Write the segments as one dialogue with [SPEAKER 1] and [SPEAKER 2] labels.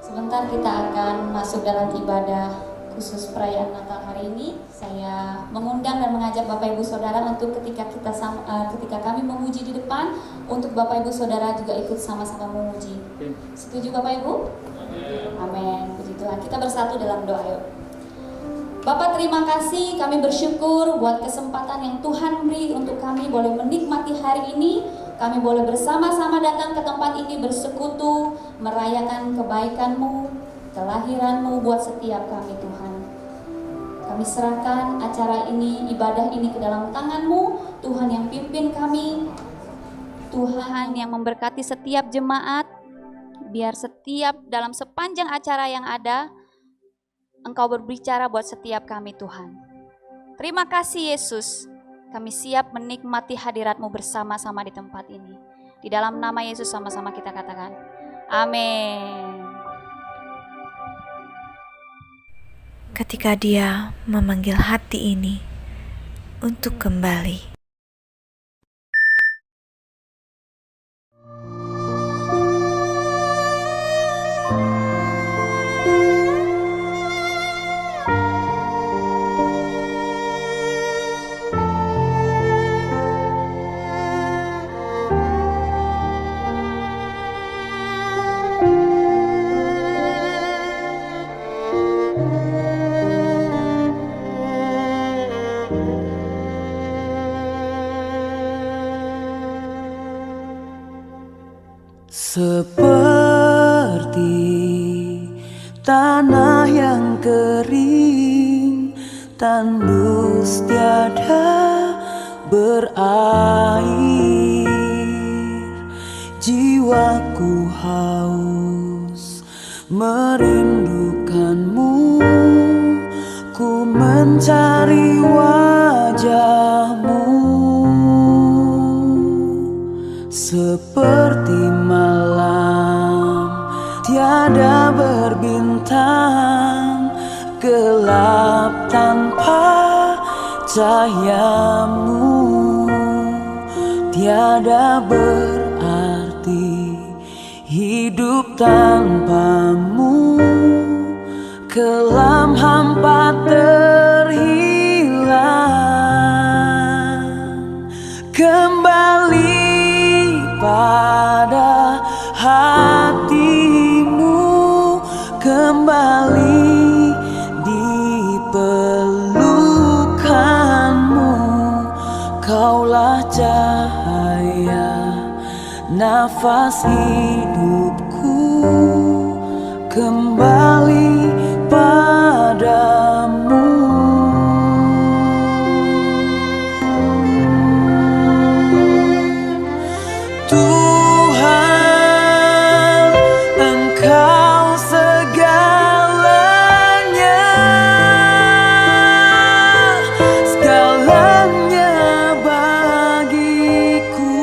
[SPEAKER 1] Sebentar kita akan masuk dalam ibadah khusus perayaan Natal hari ini. Saya mengundang dan mengajak Bapak Ibu Saudara untuk ketika kami memuji di depan, untuk Bapak Ibu Saudara juga ikut sama-sama memuji. Setuju Bapak Ibu? Amin. Puji Tuhan. Kita bersatu dalam doa yuk. Bapak, terima kasih, kami bersyukur buat kesempatan yang Tuhan beri untuk kami boleh menikmati hari ini. Kami boleh bersama-sama datang ke tempat ini bersekutu, merayakan kebaikan-Mu, kelahiran-Mu buat setiap kami Tuhan. Kami serahkan acara ini, ibadah ini ke dalam tangan-Mu, Tuhan yang pimpin kami, Tuhan yang memberkati setiap jemaat, biar setiap dalam sepanjang acara yang ada, Engkau berbicara buat setiap kami Tuhan. Terima kasih Yesus. Kami siap menikmati hadirat-Mu bersama-sama di tempat ini. Di dalam nama Yesus sama-sama kita katakan, amin.
[SPEAKER 2] Ketika Dia memanggil hati ini untuk kembali.
[SPEAKER 3] Seperti tanah yang kering, tandus tiada berair, jiwaku haus merindukan-Mu, ku mencari wajah-Mu. Seperti malam tiada berbintang, gelap tanpa cahaya-Mu, tiada berarti hidup tanpa-Mu, kelam hampa terhilang. Kembali pada hati-Mu, kembali di pelukan-Mu, Kaulah cahaya nafas hidupku, kembali pada-Mu. Tuhan, Engkau segalanya, segalanya bagiku.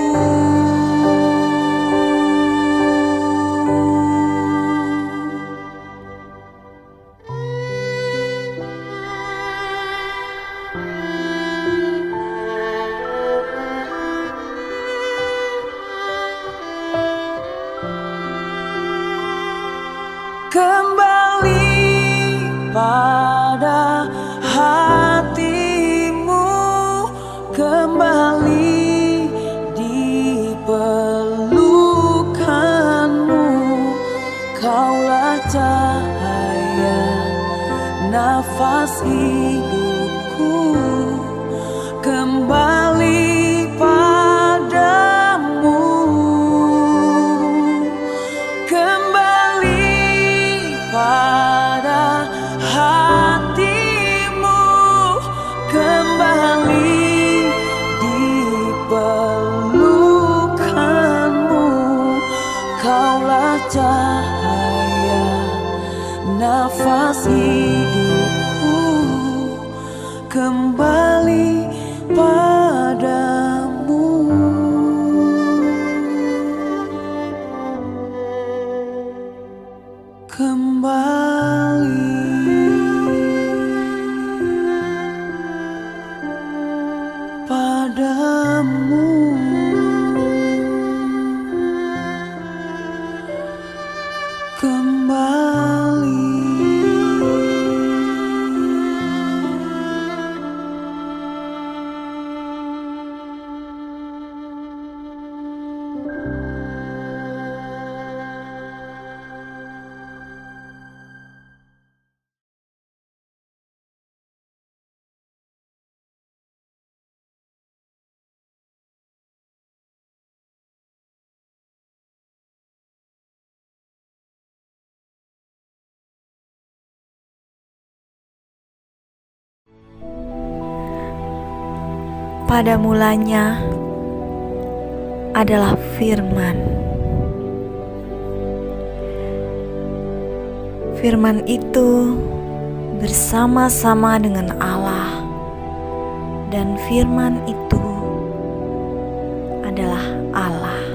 [SPEAKER 3] Kembali pada hati-Mu, kembali di pelukan-Mu, Kaulah cahaya nafas hidupku, kembali pada-Mu, kembali pada hati-Mu, kembali di pelukan-Mu, Kaulah cahaya nafas hidupku, kembali pada-Mu. Kembali pada-Mu. Kembali
[SPEAKER 2] pada mulanya adalah firman. Firman itu bersama-sama dengan Allah, dan firman itu adalah Allah.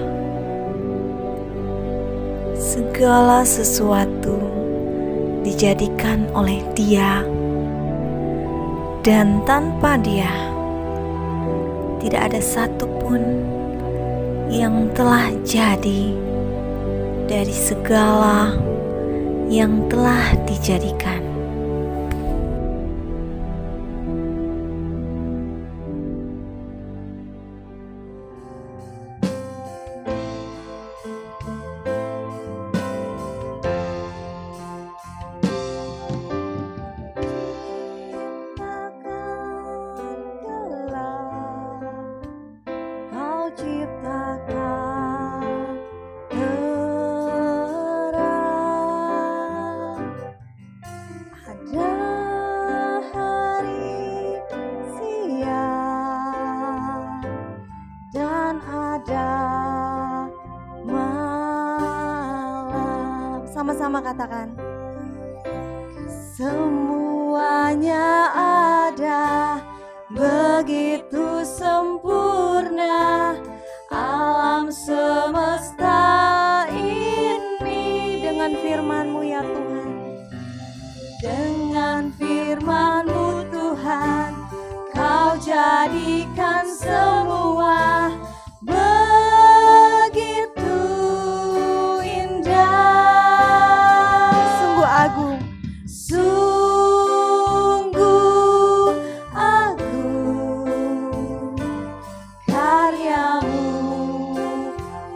[SPEAKER 2] Segala sesuatu dijadikan oleh Dia, dan tanpa Dia tidak ada satupun yang telah jadi dari segala yang telah dijadikan.
[SPEAKER 4] Sama-sama katakan, semuanya ada begitu sempurna, alam semesta ini dengan firman-Mu ya Tuhan. Dengan firman-Mu Tuhan, Kau jadikan semua begitu indah. Agung, sungguh agung karya-Mu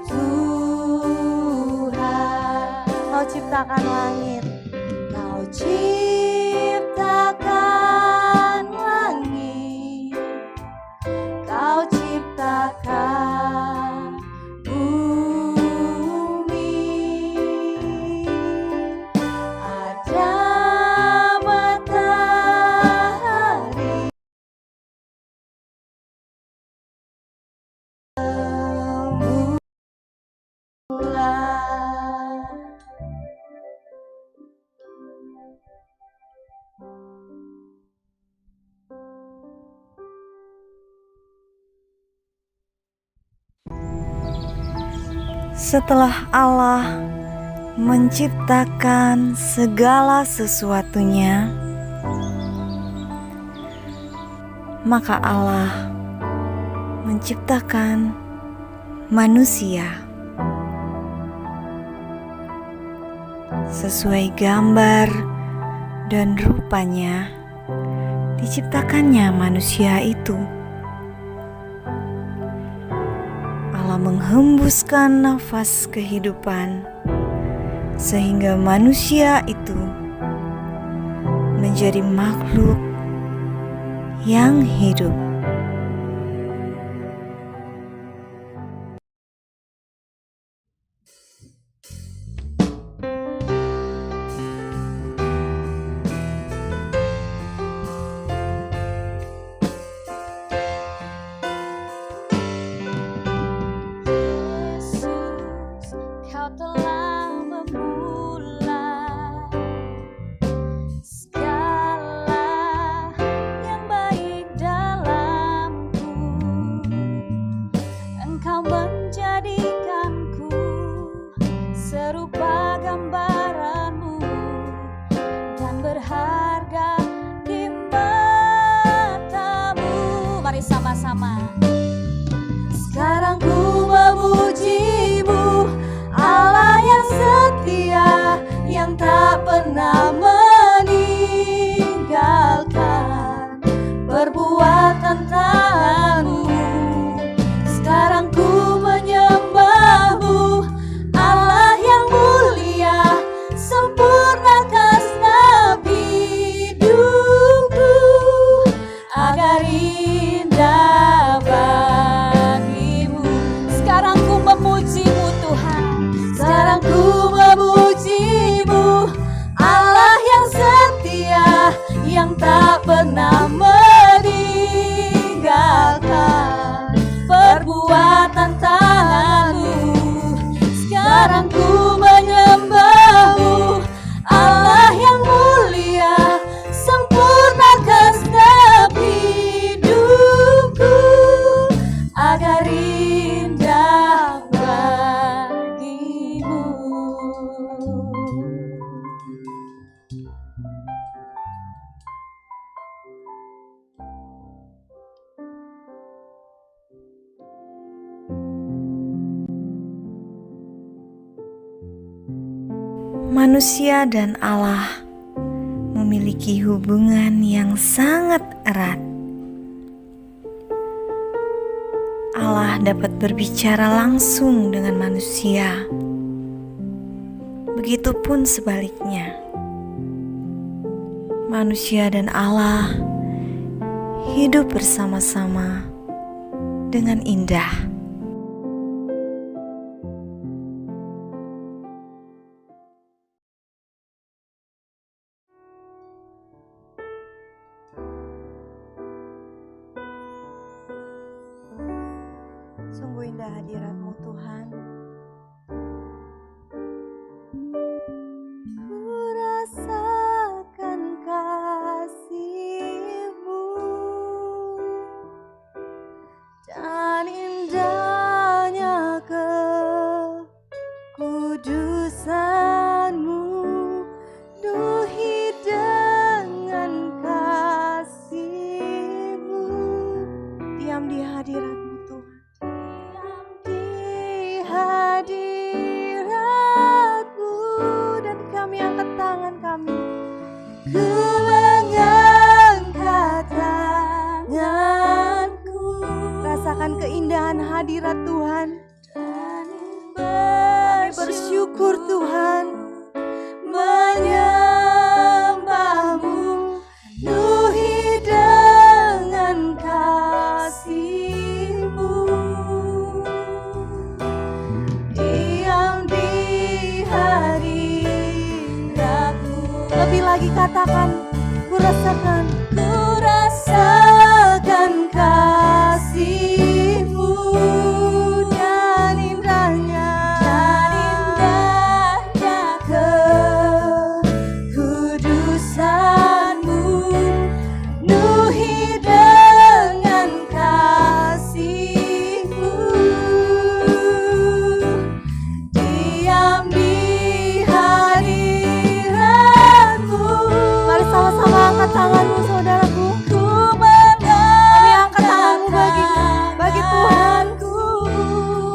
[SPEAKER 4] Tuhan. Kau ciptakan langit, Kau ciptakan langit, Kau ciptakan
[SPEAKER 2] Setelah Allah menciptakan segala sesuatunya, maka Allah menciptakan manusia sesuai gambar dan rupanya. Diciptakannya manusia itu. Allah menghembuskan nafas kehidupan sehingga manusia itu menjadi makhluk yang hidup.
[SPEAKER 4] segala yang baik dalam
[SPEAKER 2] manusia dan Allah memiliki hubungan yang sangat erat. Allah dapat berbicara langsung dengan manusia. Begitupun sebaliknya. Manusia dan Allah hidup bersama-sama dengan indah.
[SPEAKER 4] Sungguh indah hadirat-Mu Tuhan. Ku rasakan kasih-Mu dan indahnya kekudusan-Mu, penuhi dengan kasih-Mu. Diam di hadirat-Mu Tuhan. Hadirat-Mu, dan kami angkat tangan kami. Ku mengangkat tanganku, rasakan keindahan hadirat Tuhan. Kami bersyukur Tuhan, menyembah-Mu, penuhi dengan kasih-Mu. Diam di hadirat-Mu. Lebih lagi katakan, ku rasakan kasih-Mu dan indahnya kekudusan-Mu, penuhi dengan kasih-Mu. Diam di hadirat-Mu. Mari sama-sama angkat tanganmu, saudaraku. Kami angkat tanganmu bagi Tuhan.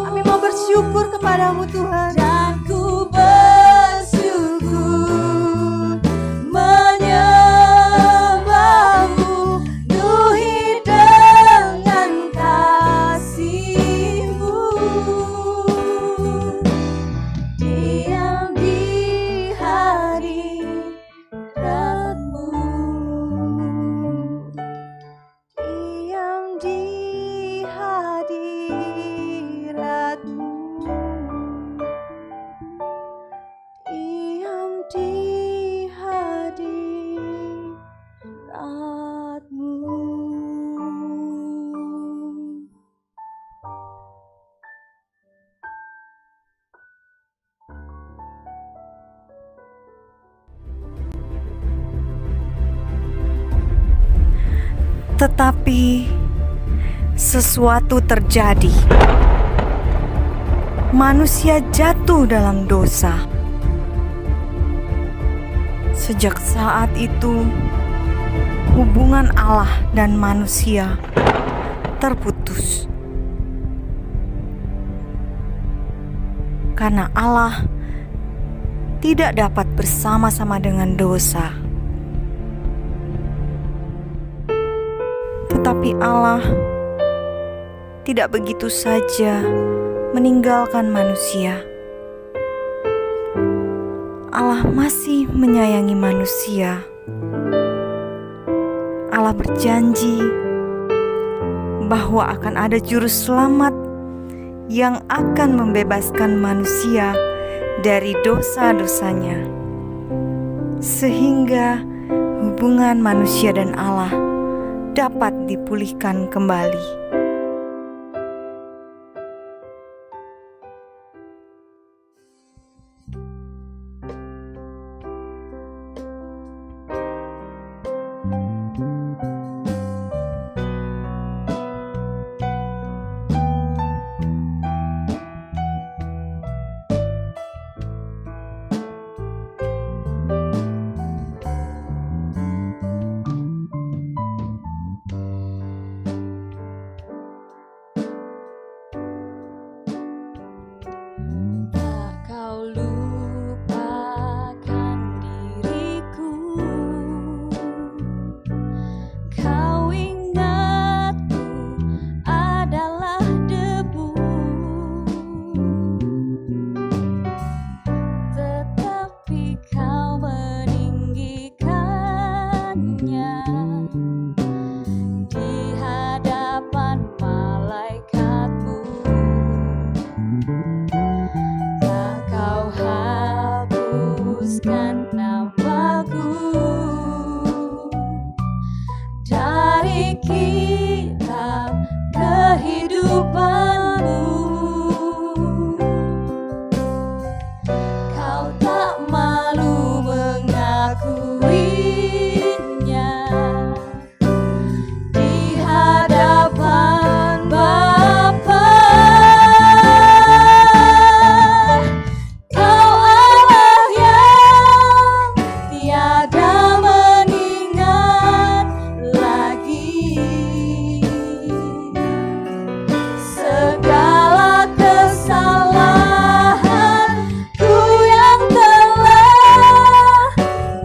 [SPEAKER 4] Kami mau bersyukur kepadamu Tuhan. Dan ku bersyukur, menyembah-Mu, penuhi dengan kasih-Mu. Diam di hadirat-Mu. Diam di hadirat-Mu. Diam di hadirat-Mu.
[SPEAKER 2] Tetapi sesuatu terjadi. Manusia jatuh dalam dosa. Sejak saat itu, hubungan Allah dan manusia terputus. Karena Allah tidak dapat bersama-sama dengan dosa. Tetapi Allah tidak begitu saja meninggalkan manusia. Allah masih menyayangi manusia. Allah berjanji bahwa akan ada juru selamat yang akan membebaskan manusia dari dosa-dosanya, sehingga hubungan manusia dan Allah dapat dipulihkan kembali.
[SPEAKER 3] namaku dari kitab kehidupanmu. Kau tak malu mengakuinya di hadapan Bapa. Kau Allah yang tiada mengingat lagi segala kesalahanku yang telah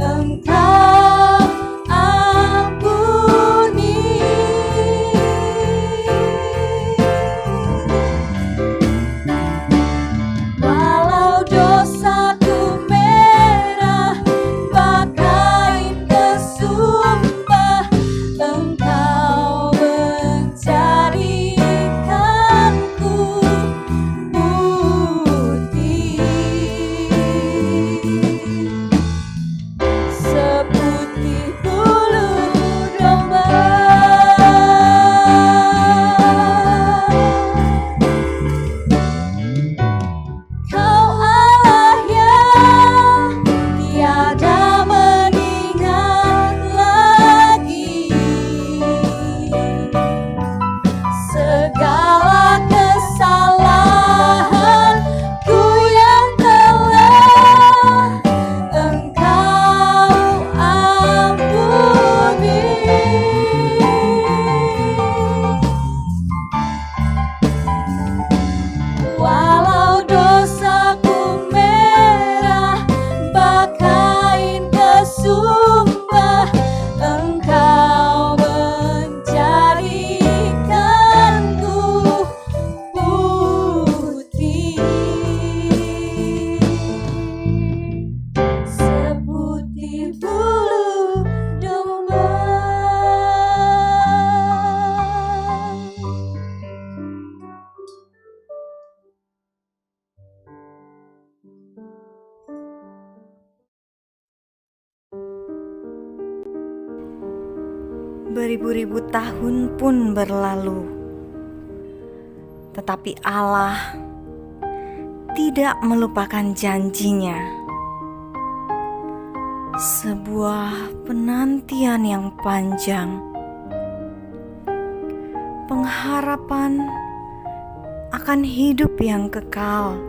[SPEAKER 3] Engkau ampuni. Walau dosaku merah bagai kesumba, Engkau menjadikanku putih seputih bulu domba. Kau Allah yang tiada mengingat lagi segala kesalahanku yang telah Engkau ampuni. Walau dosaku merah bagai kesumba, Engkau menjadikanku putih seputih bulu domba.
[SPEAKER 2] Beribu-ribu tahun pun berlalu, tetapi Allah tidak melupakan janjinya. Sebuah penantian yang panjang, pengharapan akan hidup yang kekal.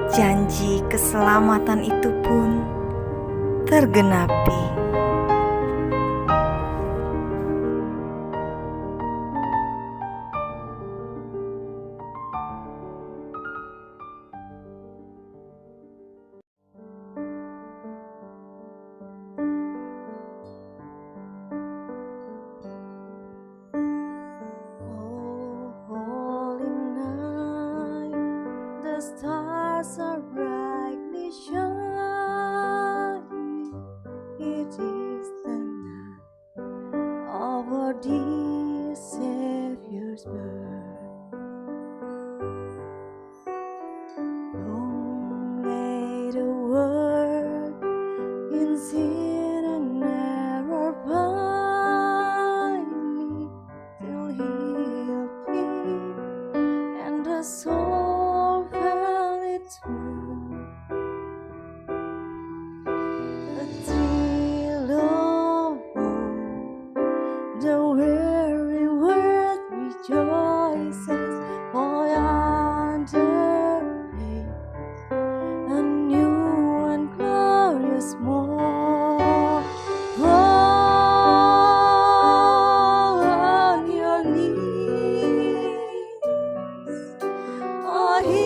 [SPEAKER 2] Janji keselamatan itu pun tergenapi.
[SPEAKER 3] Oh, holy night, the stars are brightly shining. It is the night of our dear Savior's birth. Whom lay the world in sin and error blindly, till He appeared and the soul felt its worth. A thrill of hope, the weary world rejoices, for yonder place a new and glorious morn. Fall on your knees, or hear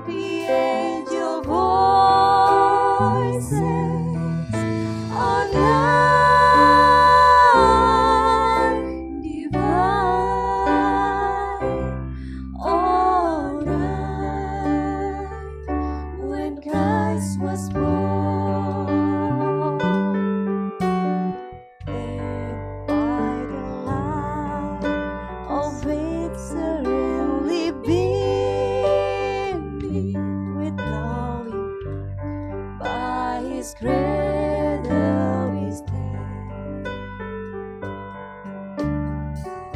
[SPEAKER 3] the angel voices on night divine. All night when Christ was born, led by the light of faith serenely beaming with love in is greater is there.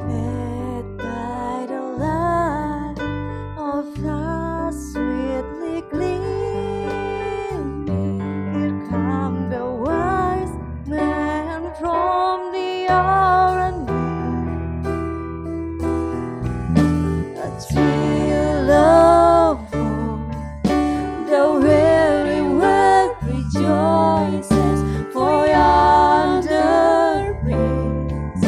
[SPEAKER 3] Led by the light of the sweetly gleaming, here come the wise men from the orient, a thrill of hope, the weary world rejoices, for yonder brings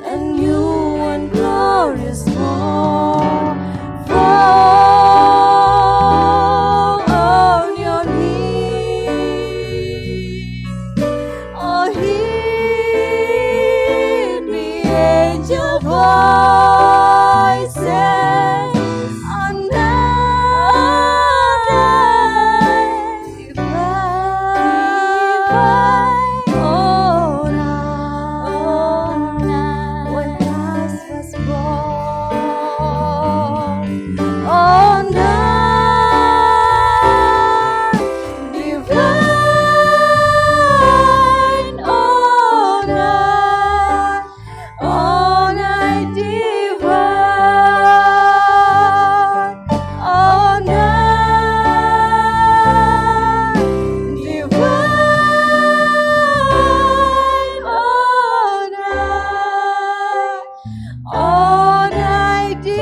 [SPEAKER 3] a new and glorious morn. Fall on your knees, oh hear the angel voices on night divine. Oh night when Christ was born. Oh night divine. Oh night divine. Oh night divine. Oh night divine.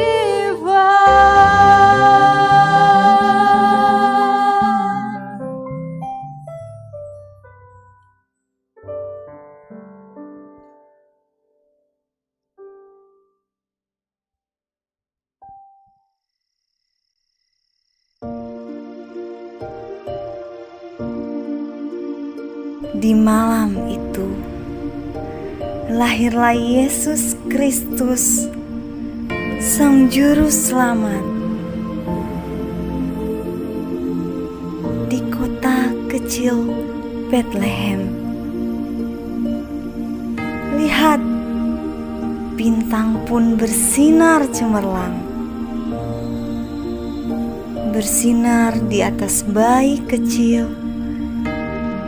[SPEAKER 2] Di malam itu, lahirlah Yesus Kristus, Sang Juru Selamat, di kota kecil Bethlehem. Lihat, bintang pun bersinar cemerlang, bersinar di atas bayi kecil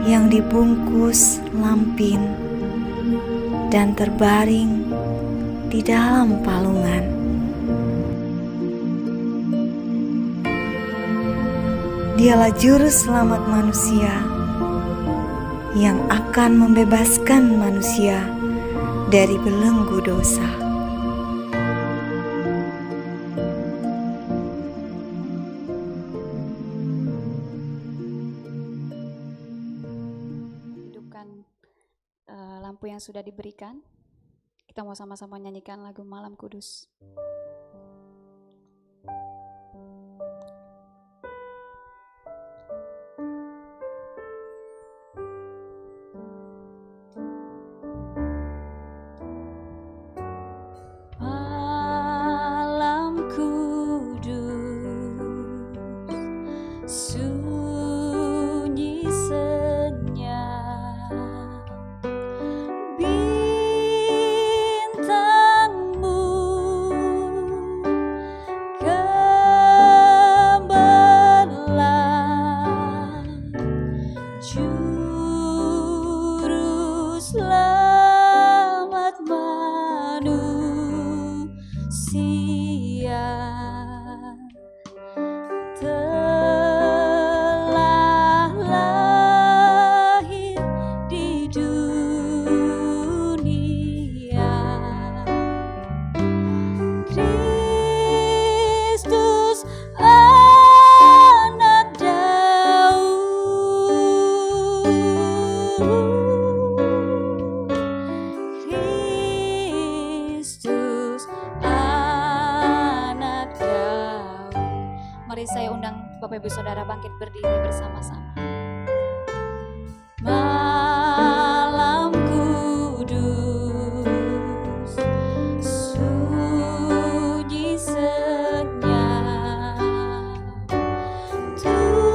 [SPEAKER 2] yang dibungkus lampin dan terbaring di dalam palungan. Dialah Juru Selamat manusia yang akan membebaskan manusia dari belenggu dosa.
[SPEAKER 1] Hidupkan lampu yang sudah diberikan. Kita mau sama-sama nyanyikan lagu Malam Kudus.
[SPEAKER 3] Malam kudus, sunyi senyap, bintangmu gemerlap, Juru Selamat manusia telah lahir di dunia. Kristus anak Daud, Kristus anak Daud.
[SPEAKER 1] Mari saya undang Bapak Ibu Saudara bangkit berdiri bersama-sama.
[SPEAKER 3] Malam kudus, sunyi senyap, Tuhanku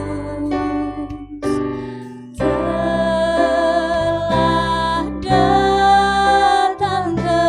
[SPEAKER 3] penebus telah datang ke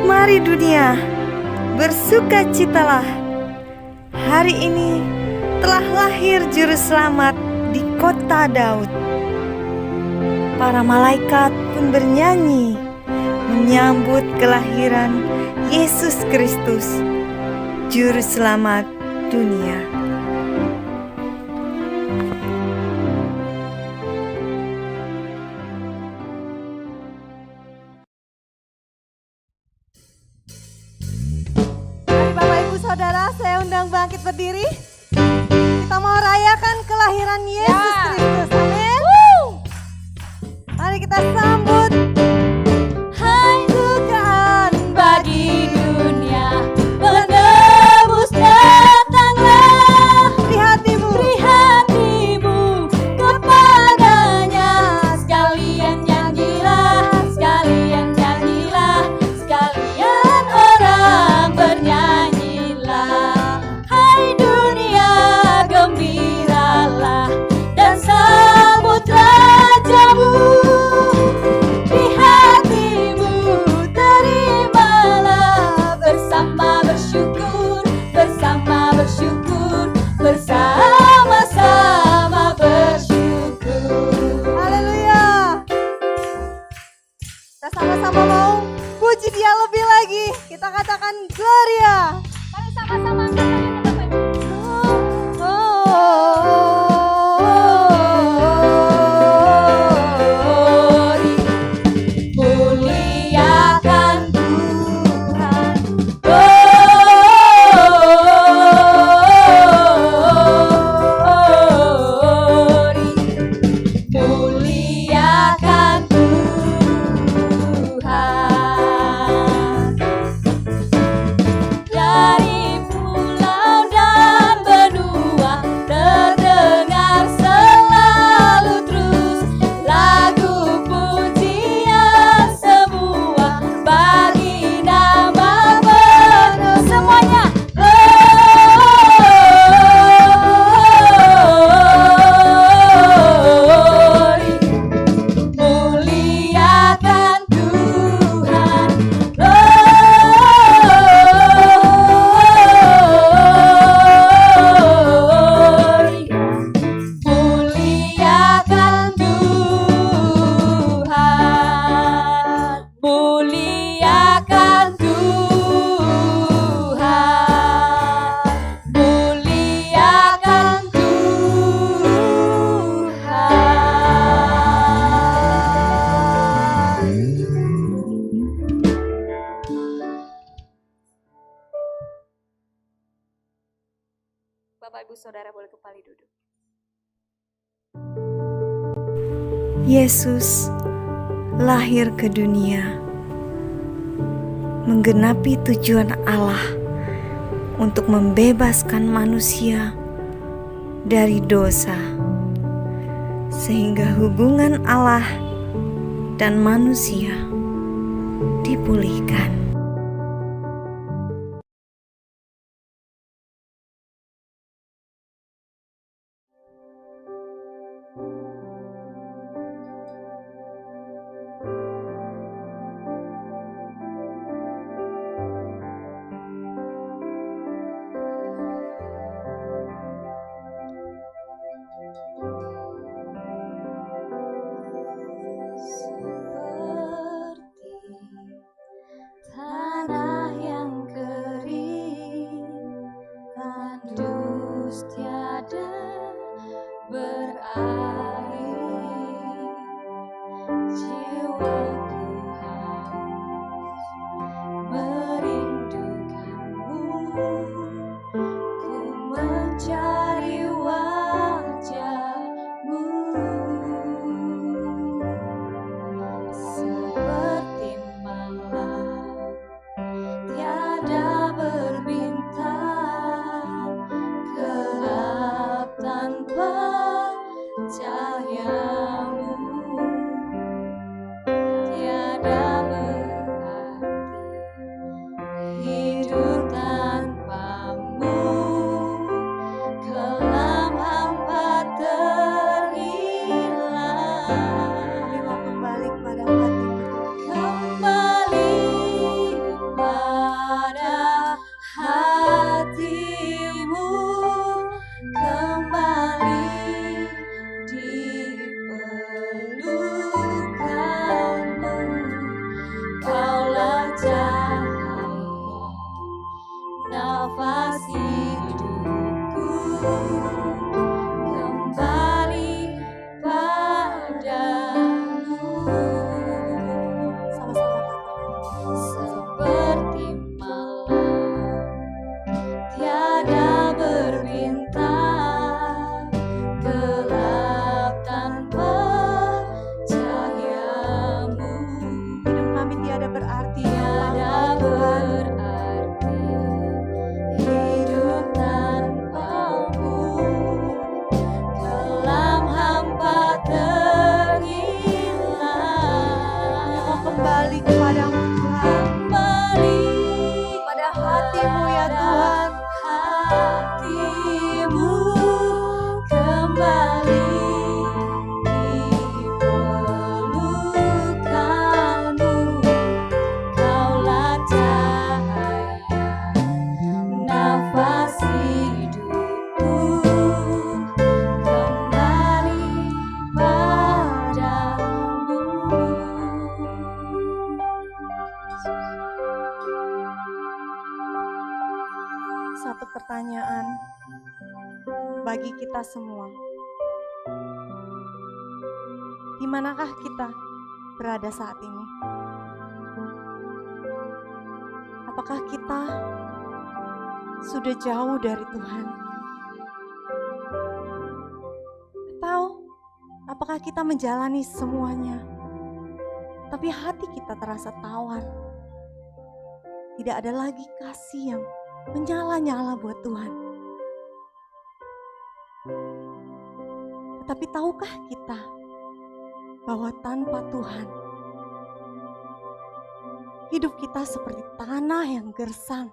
[SPEAKER 2] Mari dunia, bersukacitalah. Hari ini telah lahir Juru Selamat di kota Daud. Para malaikat pun bernyanyi menyambut kelahiran Yesus Kristus, Juru Selamat dunia.
[SPEAKER 4] Mari Bapak Ibu Saudara, saya undang bangkit berdiri. Kita mau rayakan kelahiran Yesus Kristus. Amin. Mari kita sambut.
[SPEAKER 3] Hai
[SPEAKER 4] Bukaan
[SPEAKER 3] bagi dunia, penebus datanglah.
[SPEAKER 4] beri hatimu.
[SPEAKER 3] Beri hatimu kepadanya. Sekalian nyanyilah, sekalian nyanyilah, sekalian orang bernyanyilah. Hai dunia, gembiralah dan sambut rajamu. Di hatimu terimalah, bersama bersyukur, bersama bersyukur, bersama-sama bersyukur.
[SPEAKER 4] Haleluya. Kita sama-sama mau puji Dia lebih lagi. Kita katakan Gloria.
[SPEAKER 3] Mari sama-sama angkat tangannya Bapak Ibu. Muliakan Tuhan. Muliakan Tuhan. Dari pulau dan benua terdengar selalu terus lagu pujian semua bagi nama penuh semuanya. Muliakan Tuhan. Muliakan Tuhan. Muliakan Tuhan. Muliakan
[SPEAKER 1] Bapak Ibu Saudara boleh kembali duduk.
[SPEAKER 2] Yesus lahir ke dunia, menggenapi tujuan Allah untuk membebaskan manusia dari dosa, sehingga hubungan Allah dan manusia dipulihkan.
[SPEAKER 3] tanah yang kering, tandus tiada berair, jiwaku haus merindukanmu, ku mencari wajahmu. Seperti malam tiada berbintang, gelap tanpa
[SPEAKER 4] kita semua. Di manakah kita berada saat ini? Apakah kita sudah jauh dari Tuhan? Atau apakah kita menjalani semuanya, tapi hati kita terasa tawar? Tidak ada lagi kasih yang menyala-nyala buat Tuhan. Tetapi tahukah kita bahwa tanpa Tuhan, hidup kita seperti tanah yang gersang,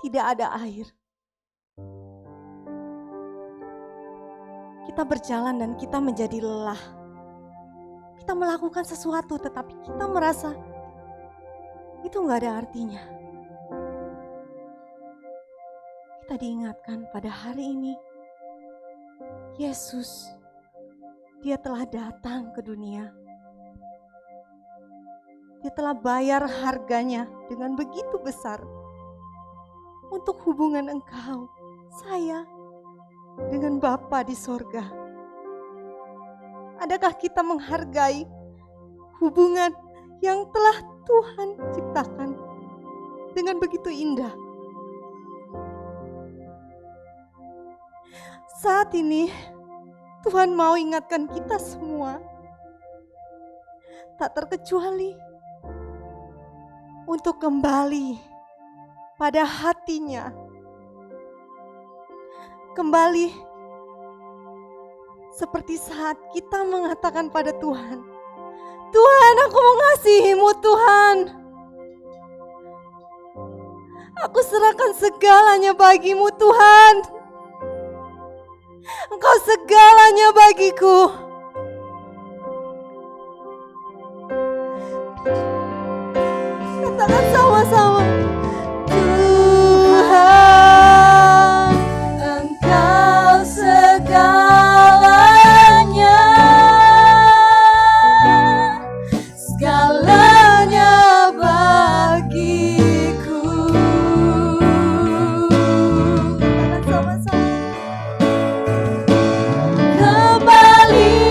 [SPEAKER 4] tidak ada air. Kita berjalan dan kita menjadi lelah. Kita melakukan sesuatu tetapi kita merasa itu gak ada artinya. Kita diingatkan pada hari ini, Yesus, Dia telah datang ke dunia. Dia telah bayar harganya dengan begitu besar untuk hubungan engkau, saya, dengan Bapa di sorga. Adakah kita menghargai hubungan yang telah Tuhan ciptakan dengan begitu indah? Saat ini Tuhan mau ingatkan kita semua, tak terkecuali untuk kembali pada hatinya. Kembali seperti saat kita mengatakan pada Tuhan, Tuhan, aku mengasihimu Tuhan. Aku serahkan segalanya bagimu Tuhan. Engkau segalanya bagiku. Katakan sama-sama. Tuhan, Engkau segalanya. Segalanya bagiku. Katakan sama-sama. Kembali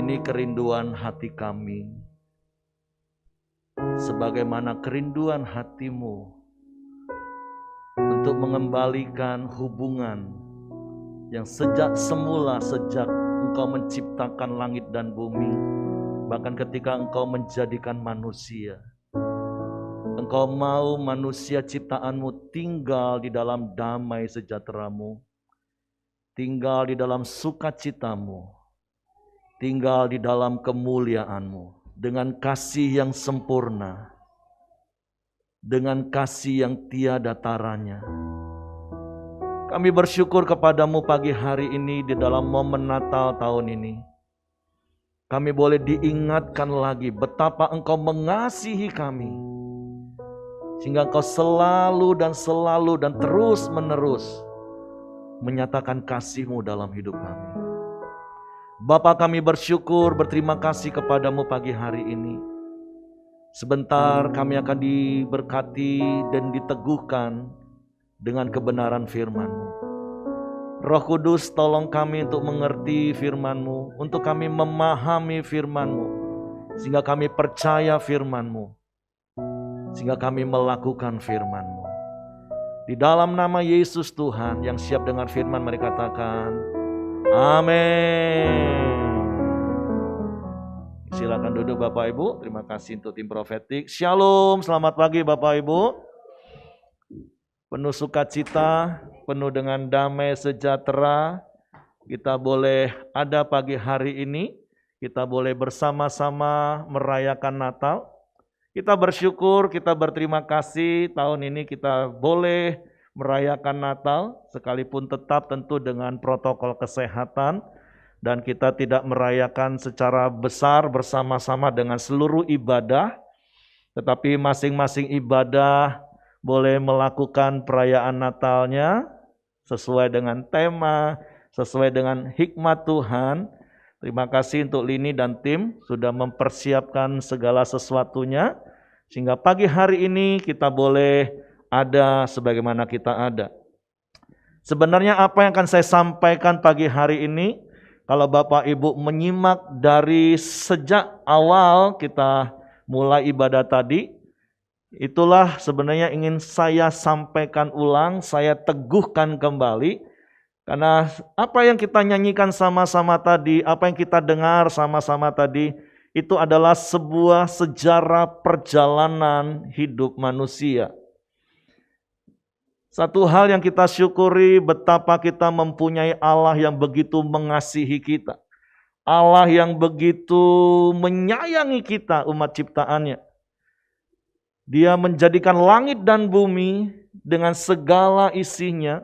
[SPEAKER 5] Ini kerinduan hati kami, sebagaimana kerinduan hatimu untuk mengembalikan hubungan yang sejak semula, sejak Engkau menciptakan langit dan bumi, bahkan ketika Engkau menjadikan manusia, Engkau mau manusia ciptaanmu tinggal di dalam damai sejahtera-Mu, tinggal di dalam sukacitamu, tinggal di dalam kemuliaan-Mu, dengan kasih yang sempurna, dengan kasih yang tiada taranya. Kami bersyukur kepadamu pagi hari ini di dalam momen Natal tahun ini. Kami boleh diingatkan lagi betapa Engkau mengasihi kami, sehingga Engkau selalu dan terus menerus menyatakan kasih-Mu dalam hidup kami. Bapa, kami bersyukur, berterima kasih kepadamu pagi hari ini. Sebentar kami akan diberkati dan diteguhkan dengan kebenaran firman-Mu. Roh Kudus, tolong kami untuk mengerti firman-Mu, untuk kami memahami firman-Mu, sehingga kami percaya firman-Mu, sehingga kami melakukan firman-Mu. Di dalam nama Yesus Tuhan yang siap dengar firman, mari katakan amin. Silakan duduk Bapak Ibu. Terima kasih untuk tim profetik. Shalom, selamat pagi Bapak Ibu. Penuh sukacita, penuh dengan damai sejahtera, kita boleh ada pagi hari ini. Kita boleh bersama-sama merayakan Natal. Kita bersyukur, kita berterima kasih tahun ini kita boleh merayakan Natal, sekalipun tetap tentu dengan protokol kesehatan, dan kita tidak merayakan secara besar bersama-sama dengan seluruh ibadah, tetapi masing-masing ibadah boleh melakukan perayaan Natalnya sesuai dengan tema, sesuai dengan hikmat Tuhan. Terima kasih untuk Lini dan tim sudah mempersiapkan segala sesuatunya, sehingga pagi hari ini kita boleh ada sebagaimana kita ada. Sebenarnya apa yang akan saya sampaikan pagi hari ini, kalau Bapak Ibu menyimak dari sejak awal kita mulai ibadah tadi, itulah sebenarnya ingin saya sampaikan ulang, saya teguhkan kembali. Karena apa yang kita nyanyikan sama-sama tadi, apa yang kita dengar sama-sama tadi, itu adalah sebuah sejarah perjalanan hidup manusia. Satu hal yang kita syukuri, betapa kita mempunyai Allah yang begitu mengasihi kita. Allah yang begitu menyayangi kita, umat ciptaannya. Dia menjadikan langit dan bumi dengan segala isinya,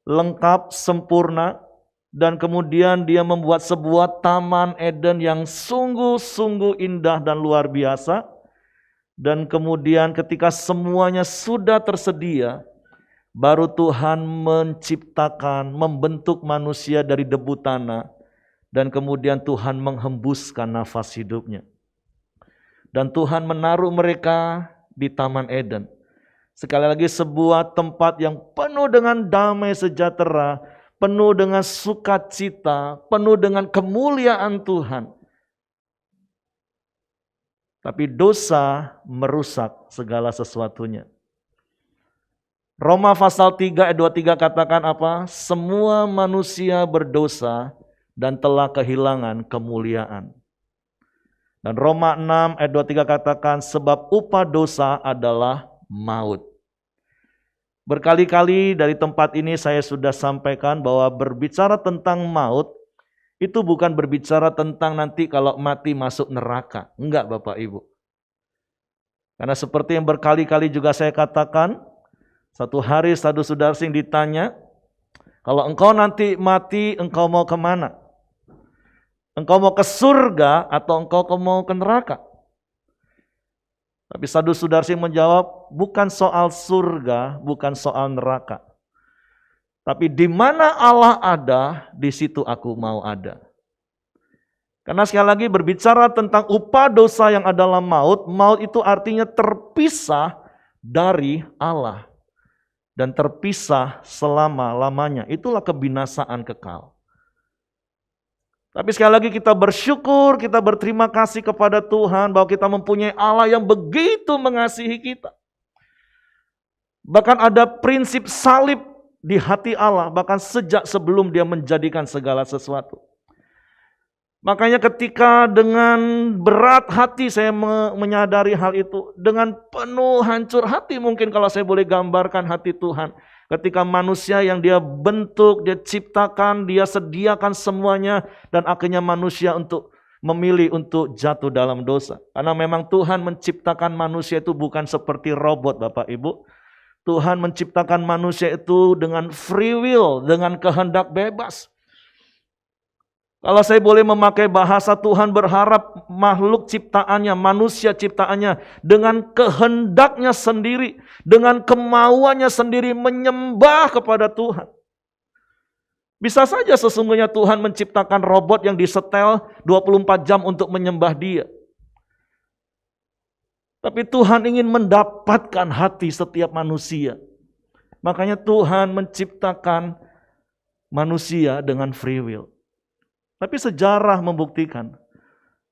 [SPEAKER 5] lengkap, sempurna, dan kemudian dia membuat sebuah taman Eden yang sungguh-sungguh indah dan luar biasa. Dan kemudian ketika semuanya sudah tersedia, baru Tuhan menciptakan, membentuk manusia dari debu tanah, dan kemudian Tuhan menghembuskan nafas hidupnya. Dan Tuhan menaruh mereka di Taman Eden. Sekali lagi sebuah tempat yang penuh dengan damai sejahtera, penuh dengan sukacita, penuh dengan kemuliaan Tuhan. Tapi dosa merusak segala sesuatunya. Roma pasal 3 ayat 23 katakan apa? Semua manusia berdosa dan telah kehilangan kemuliaan. Dan Roma 6 ayat 23 katakan sebab upah dosa adalah maut. Berkali-kali dari tempat ini saya sudah sampaikan bahwa berbicara tentang maut itu bukan berbicara tentang nanti kalau mati masuk neraka. Enggak Bapak Ibu. Karena seperti yang berkali-kali juga saya katakan, satu hari Saudara Sudarsing ditanya, kalau engkau nanti mati engkau mau kemana? Engkau mau ke surga atau engkau mau ke neraka? Tapi Saudara Sudarsing menjawab, bukan soal surga, bukan soal neraka. Tapi di mana Allah ada, di situ aku mau ada. Karena sekali lagi berbicara tentang upah dosa yang adalah maut, maut itu artinya terpisah dari Allah. Dan terpisah selama-lamanya, itulah kebinasaan kekal. Tapi sekali lagi kita bersyukur, kita berterima kasih kepada Tuhan bahwa kita mempunyai Allah yang begitu mengasihi kita. Bahkan ada prinsip salib di hati Allah, bahkan sejak sebelum Dia menjadikan segala sesuatu. Makanya ketika dengan berat hati saya menyadari hal itu, dengan penuh hancur hati mungkin kalau saya boleh gambarkan hati Tuhan. Ketika manusia yang Dia bentuk, Dia ciptakan, Dia sediakan semuanya, dan akhirnya manusia untuk memilih untuk jatuh dalam dosa. Karena memang Tuhan menciptakan manusia itu bukan seperti robot, Bapak Ibu. Tuhan menciptakan manusia itu dengan free will, dengan kehendak bebas. Kalau saya boleh memakai bahasa, Tuhan berharap makhluk ciptaannya, manusia ciptaannya, dengan kehendaknya sendiri, dengan kemauannya sendiri menyembah kepada Tuhan. Bisa saja sesungguhnya Tuhan menciptakan robot yang disetel 24 jam untuk menyembah Dia. Tapi Tuhan ingin mendapatkan hati setiap manusia. Makanya Tuhan menciptakan manusia dengan free will. Tapi sejarah membuktikan,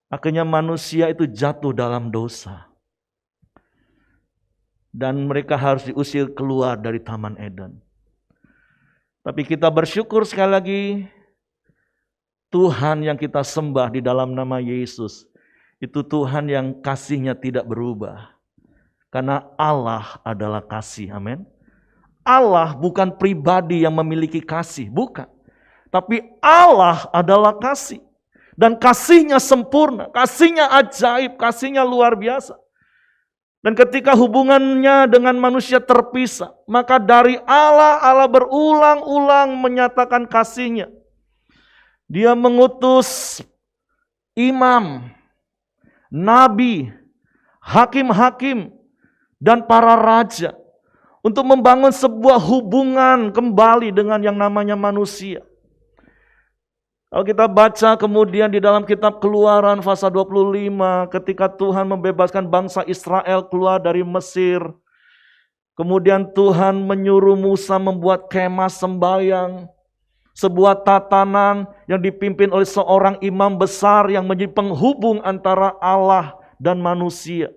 [SPEAKER 5] akhirnya manusia itu jatuh dalam dosa. Dan mereka harus diusir keluar dari Taman Eden. Tapi kita bersyukur sekali lagi, Tuhan yang kita sembah di dalam nama Yesus, itu Tuhan yang kasih-Nya tidak berubah. Karena Allah adalah kasih, amin. Allah bukan pribadi yang memiliki kasih, bukan. Tapi Allah adalah kasih. Dan kasih-Nya sempurna, kasih-Nya ajaib, kasih-Nya luar biasa. Dan ketika hubungannya dengan manusia terpisah, maka dari Allah berulang-ulang menyatakan kasih-Nya. Dia mengutus imam, nabi, hakim-hakim, dan para raja untuk membangun sebuah hubungan kembali dengan yang namanya manusia. Kalau kita baca kemudian di dalam kitab Keluaran pasal 25, ketika Tuhan membebaskan bangsa Israel keluar dari Mesir, kemudian Tuhan menyuruh Musa membuat kemah sembahyang, sebuah tatanan yang dipimpin oleh seorang imam besar yang menjadi penghubung antara Allah dan manusia.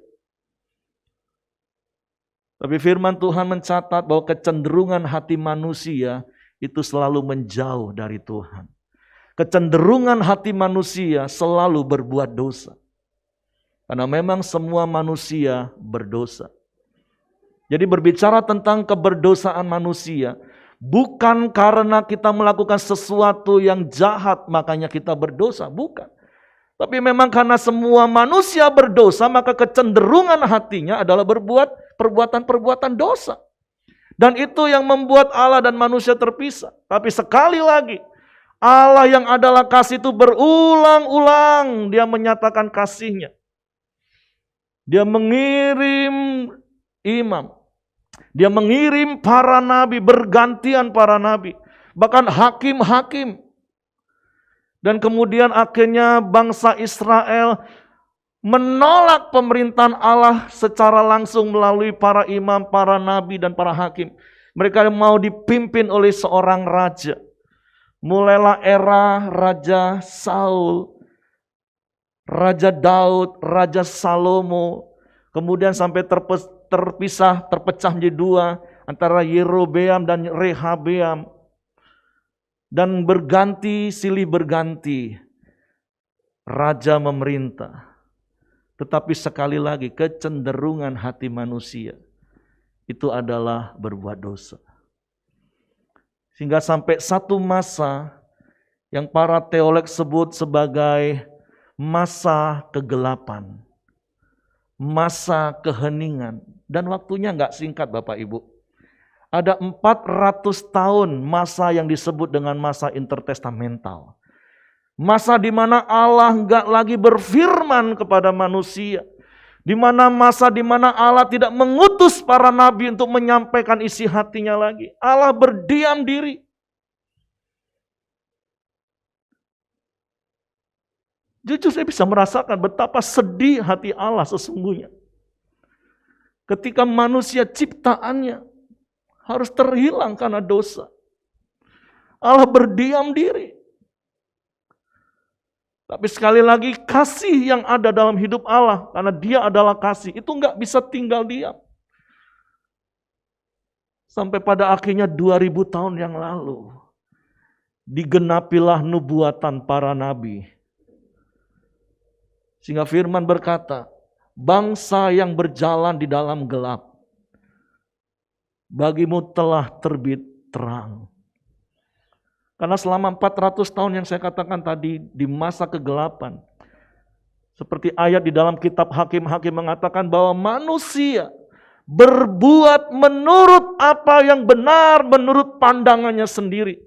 [SPEAKER 5] Tapi firman Tuhan mencatat bahwa kecenderungan hati manusia itu selalu menjauh dari Tuhan. Kecenderungan hati manusia selalu berbuat dosa. Karena memang semua manusia berdosa. Jadi berbicara tentang keberdosaan manusia, bukan karena kita melakukan sesuatu yang jahat makanya kita berdosa, bukan. Tapi memang karena semua manusia berdosa, maka kecenderungan hatinya adalah berbuat perbuatan-perbuatan dosa. Dan itu yang membuat Allah dan manusia terpisah. Tapi sekali lagi, Allah yang adalah kasih itu berulang-ulang Dia menyatakan kasih-Nya. Dia mengirim imam. Dia mengirim para nabi, bergantian para nabi. Bahkan hakim-hakim. Dan kemudian akhirnya bangsa Israel menolak pemerintahan Allah secara langsung melalui para imam, para nabi, dan para hakim. Mereka mau dipimpin oleh seorang raja. Mulailah era Raja Saul, Raja Daud, Raja Salomo, kemudian sampai terpecah menjadi dua antara Yerobeam dan Rehabeam. Dan berganti, silih berganti, raja memerintah. Tetapi sekali lagi kecenderungan hati manusia itu adalah berbuat dosa. Sehingga sampai satu masa yang para teolog sebut sebagai masa kegelapan, masa keheningan. Dan waktunya enggak singkat Bapak Ibu. Ada 400 tahun masa yang disebut dengan masa intertestamental. Masa di mana Allah enggak lagi berfirman kepada manusia. Di mana masa di mana Allah tidak mengutus para nabi untuk menyampaikan isi hatinya lagi. Allah berdiam diri. Jujur saya bisa merasakan betapa sedih hati Allah sesungguhnya. Ketika manusia ciptaannya harus terhilang karena dosa. Allah berdiam diri. Tapi sekali lagi kasih yang ada dalam hidup Allah, karena Dia adalah kasih, itu nggak bisa tinggal diam. Sampai pada akhirnya 2000 tahun yang lalu, digenapilah nubuatan para nabi. Sehingga firman berkata, bangsa yang berjalan di dalam gelap, bagimu telah terbit terang. Karena selama 400 tahun yang saya katakan tadi, di masa kegelapan, seperti ayat di dalam kitab Hakim-Hakim mengatakan bahwa manusia berbuat menurut apa yang benar, menurut pandangannya sendiri.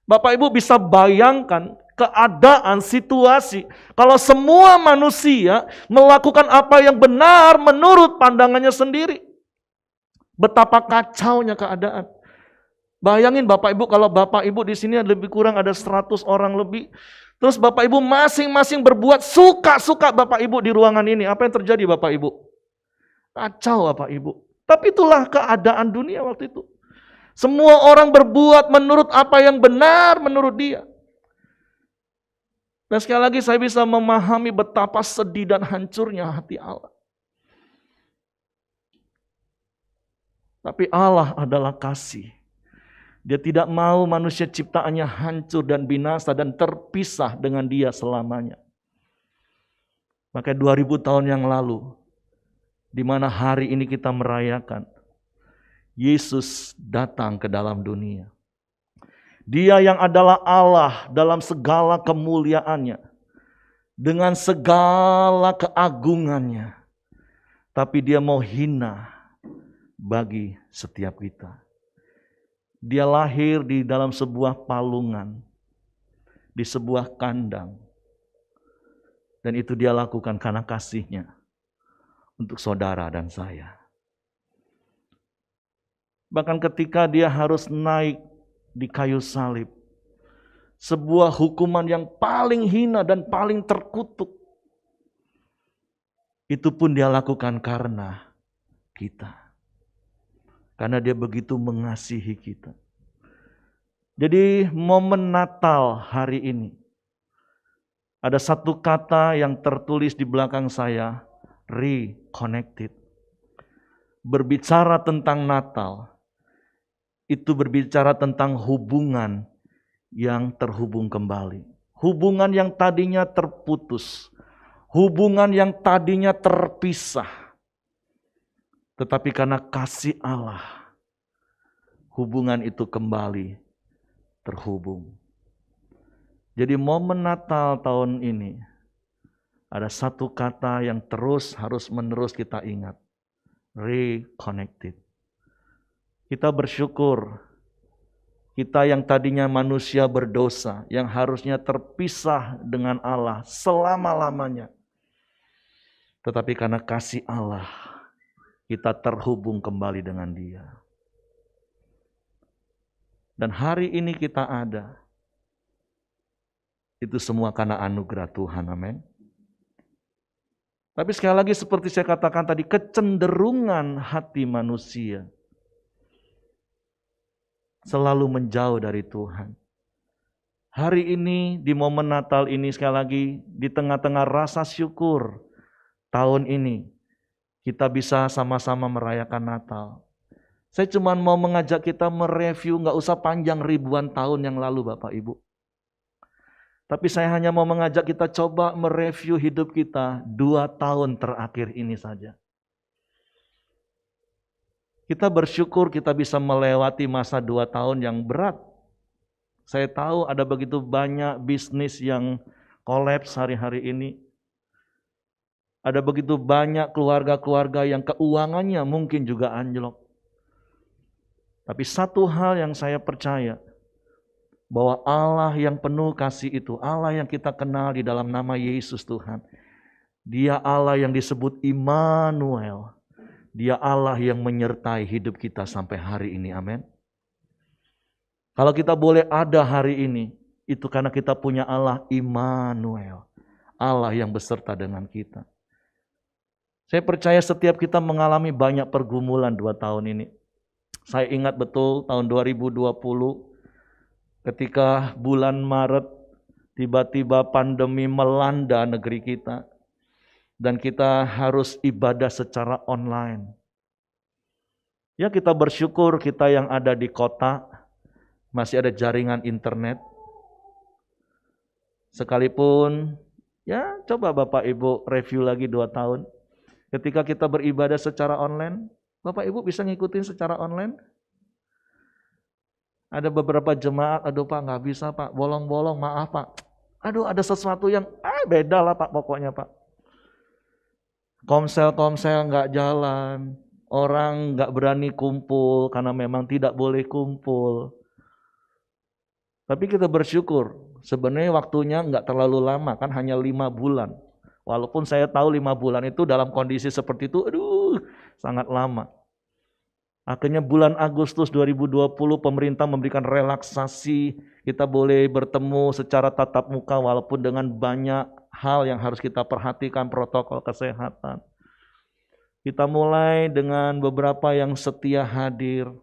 [SPEAKER 5] Bapak Ibu bisa bayangkan keadaan, situasi, kalau semua manusia melakukan apa yang benar menurut pandangannya sendiri. Betapa kacaunya keadaan. Bayangin Bapak Ibu, kalau Bapak Ibu di sini lebih kurang ada 100 orang lebih. Terus Bapak Ibu masing-masing berbuat suka-suka Bapak Ibu di ruangan ini. Apa yang terjadi Bapak Ibu? Kacau Bapak Ibu. Tapi itulah keadaan dunia waktu itu. Semua orang berbuat menurut apa yang benar menurut dia. Dan sekali lagi saya bisa memahami betapa sedih dan hancurnya hati Allah. Tapi Allah adalah kasih. Dia tidak mau manusia ciptaannya hancur dan binasa dan terpisah dengan Dia selamanya. Maka 2000 tahun yang lalu, di mana hari ini kita merayakan, Yesus datang ke dalam dunia. Dia yang adalah Allah dalam segala kemuliaannya, dengan segala keagungannya. Tapi Dia mau hina bagi setiap kita. Dia lahir di dalam sebuah palungan, di sebuah kandang. Dan itu Dia lakukan karena kasih-Nya untuk saudara dan saya. Bahkan ketika Dia harus naik di kayu salib, sebuah hukuman yang paling hina dan paling terkutuk, itu pun Dia lakukan karena kita. Karena Dia begitu mengasihi kita. Jadi momen Natal hari ini, ada satu kata yang tertulis di belakang saya, reconnected. Berbicara tentang Natal, itu berbicara tentang hubungan yang terhubung kembali. Hubungan yang tadinya terputus. Hubungan yang tadinya terpisah. Tetapi karena kasih Allah, hubungan itu kembali terhubung. Jadi momen Natal tahun ini, ada satu kata yang harus menerus kita ingat. Reconnected. Kita bersyukur, kita yang tadinya manusia berdosa, yang harusnya terpisah dengan Allah selama-lamanya. Tetapi karena kasih Allah, kita terhubung kembali dengan Dia. Dan hari ini kita ada. Itu semua karena anugerah Tuhan, amin. Tapi sekali lagi seperti saya katakan tadi, kecenderungan hati manusia selalu menjauh dari Tuhan. Hari ini di momen Natal ini sekali lagi di tengah-tengah rasa syukur tahun ini, kita bisa sama-sama merayakan Natal. Saya cuma mau mengajak kita mereview, gak usah panjang ribuan tahun yang lalu Bapak Ibu. Tapi saya hanya mau mengajak kita coba mereview hidup kita 2 tahun terakhir ini saja. Kita bersyukur kita bisa melewati masa 2 tahun yang berat. Saya tahu ada begitu banyak bisnis yang kolaps hari-hari ini. Ada begitu banyak keluarga-keluarga yang keuangannya mungkin juga anjlok. Tapi satu hal yang saya percaya, bahwa Allah yang penuh kasih itu, Allah yang kita kenal di dalam nama Yesus Tuhan, Dia Allah yang disebut Immanuel. Dia Allah yang menyertai hidup kita sampai hari ini, amin. Kalau kita boleh ada hari ini, itu karena kita punya Allah Immanuel, Allah yang beserta dengan kita. Saya percaya setiap kita mengalami banyak pergumulan 2 tahun ini. Saya ingat betul tahun 2020, ketika bulan Maret tiba-tiba pandemi melanda negeri kita, dan kita harus ibadah secara online. Ya, kita bersyukur kita yang ada di kota masih ada jaringan internet. Sekalipun, ya coba Bapak Ibu review lagi 2 tahun. Ketika kita beribadah secara online, Bapak Ibu bisa ngikutin secara online? Ada beberapa jemaat, aduh Pak nggak bisa Pak, bolong-bolong, maaf Pak. Aduh ada sesuatu yang, beda lah Pak pokoknya Pak. Komsel-komsel nggak jalan, orang nggak berani kumpul karena memang tidak boleh kumpul. Tapi kita bersyukur, sebenarnya waktunya nggak terlalu lama, kan hanya 5 bulan. Walaupun saya tahu 5 bulan itu dalam kondisi seperti itu, sangat lama. Akhirnya bulan Agustus 2020 pemerintah memberikan relaksasi, kita boleh bertemu secara tatap muka walaupun dengan banyak hal yang harus kita perhatikan, protokol kesehatan. Kita mulai dengan beberapa yang setia hadir,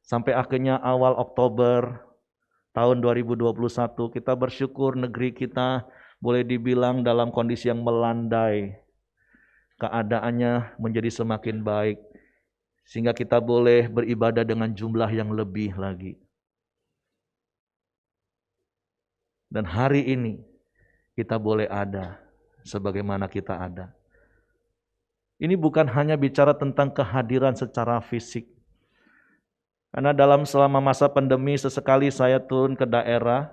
[SPEAKER 5] sampai akhirnya awal Oktober tahun 2021, kita bersyukur negeri kita boleh dibilang dalam kondisi yang melandai. Keadaannya menjadi semakin baik, sehingga kita boleh beribadah dengan jumlah yang lebih lagi. Dan hari ini kita boleh ada sebagaimana kita ada. Ini bukan hanya bicara tentang kehadiran secara fisik. Karena selama masa pandemi sesekali saya turun ke daerah,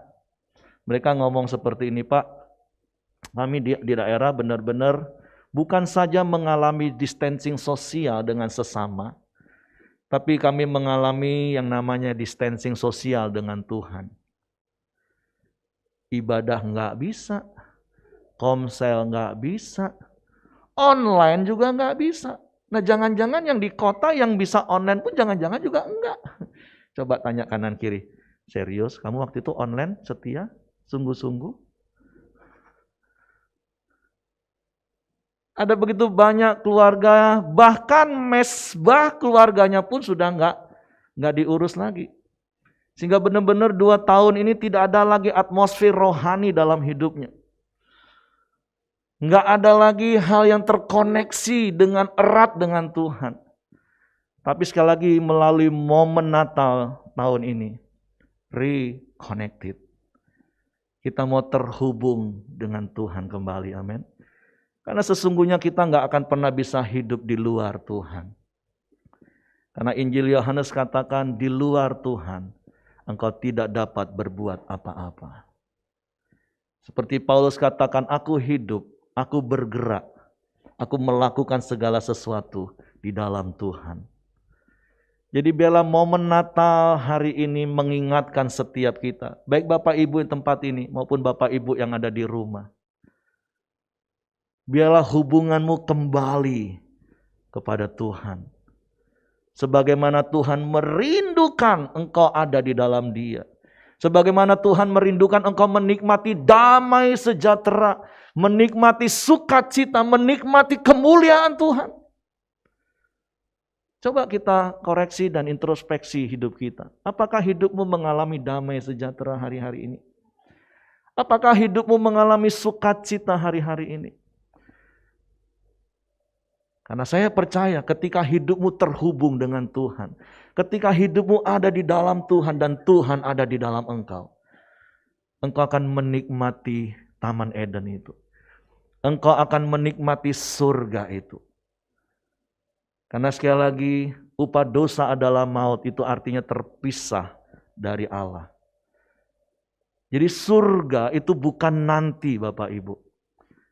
[SPEAKER 5] mereka ngomong seperti ini, Pak, kami di daerah benar-benar bukan saja mengalami distancing sosial dengan sesama, tapi kami mengalami yang namanya distancing sosial dengan Tuhan. Ibadah nggak bisa, komsel nggak bisa, online juga nggak bisa. Nah jangan-jangan yang di kota yang bisa online pun jangan-jangan juga enggak. Coba tanya kanan kiri, serius kamu waktu itu online setia? Sungguh-sungguh? Ada begitu banyak keluarga, bahkan mesbah keluarganya pun sudah nggak diurus lagi. Sehingga benar-benar 2 tahun ini tidak ada lagi atmosfer rohani dalam hidupnya. Nggak ada lagi hal yang terkoneksi dengan erat dengan Tuhan. Tapi sekali lagi melalui momen Natal tahun ini, reconnected. Kita mau terhubung dengan Tuhan kembali, amin. Karena sesungguhnya kita nggak akan pernah bisa hidup di luar Tuhan. Karena Injil Yohanes katakan di luar Tuhan, engkau tidak dapat berbuat apa-apa. Seperti Paulus katakan, aku hidup, aku bergerak, aku melakukan segala sesuatu di dalam Tuhan. Jadi biarlah momen Natal hari ini mengingatkan setiap kita, baik Bapak Ibu di tempat ini maupun Bapak Ibu yang ada di rumah. Biarlah hubunganmu kembali kepada Tuhan. Sebagaimana Tuhan merindukan engkau ada di dalam Dia. Sebagaimana Tuhan merindukan engkau menikmati damai sejahtera, menikmati sukacita, menikmati kemuliaan Tuhan. Coba kita koreksi dan introspeksi hidup kita. Apakah hidupmu mengalami damai sejahtera hari-hari ini? Apakah hidupmu mengalami sukacita hari-hari ini? Karena saya percaya ketika hidupmu terhubung dengan Tuhan, ketika hidupmu ada di dalam Tuhan dan Tuhan ada di dalam engkau, engkau akan menikmati Taman Eden itu. Engkau akan menikmati surga itu. Karena sekali lagi, upah dosa adalah maut, itu artinya terpisah dari Allah. Jadi surga itu bukan nanti Bapak Ibu.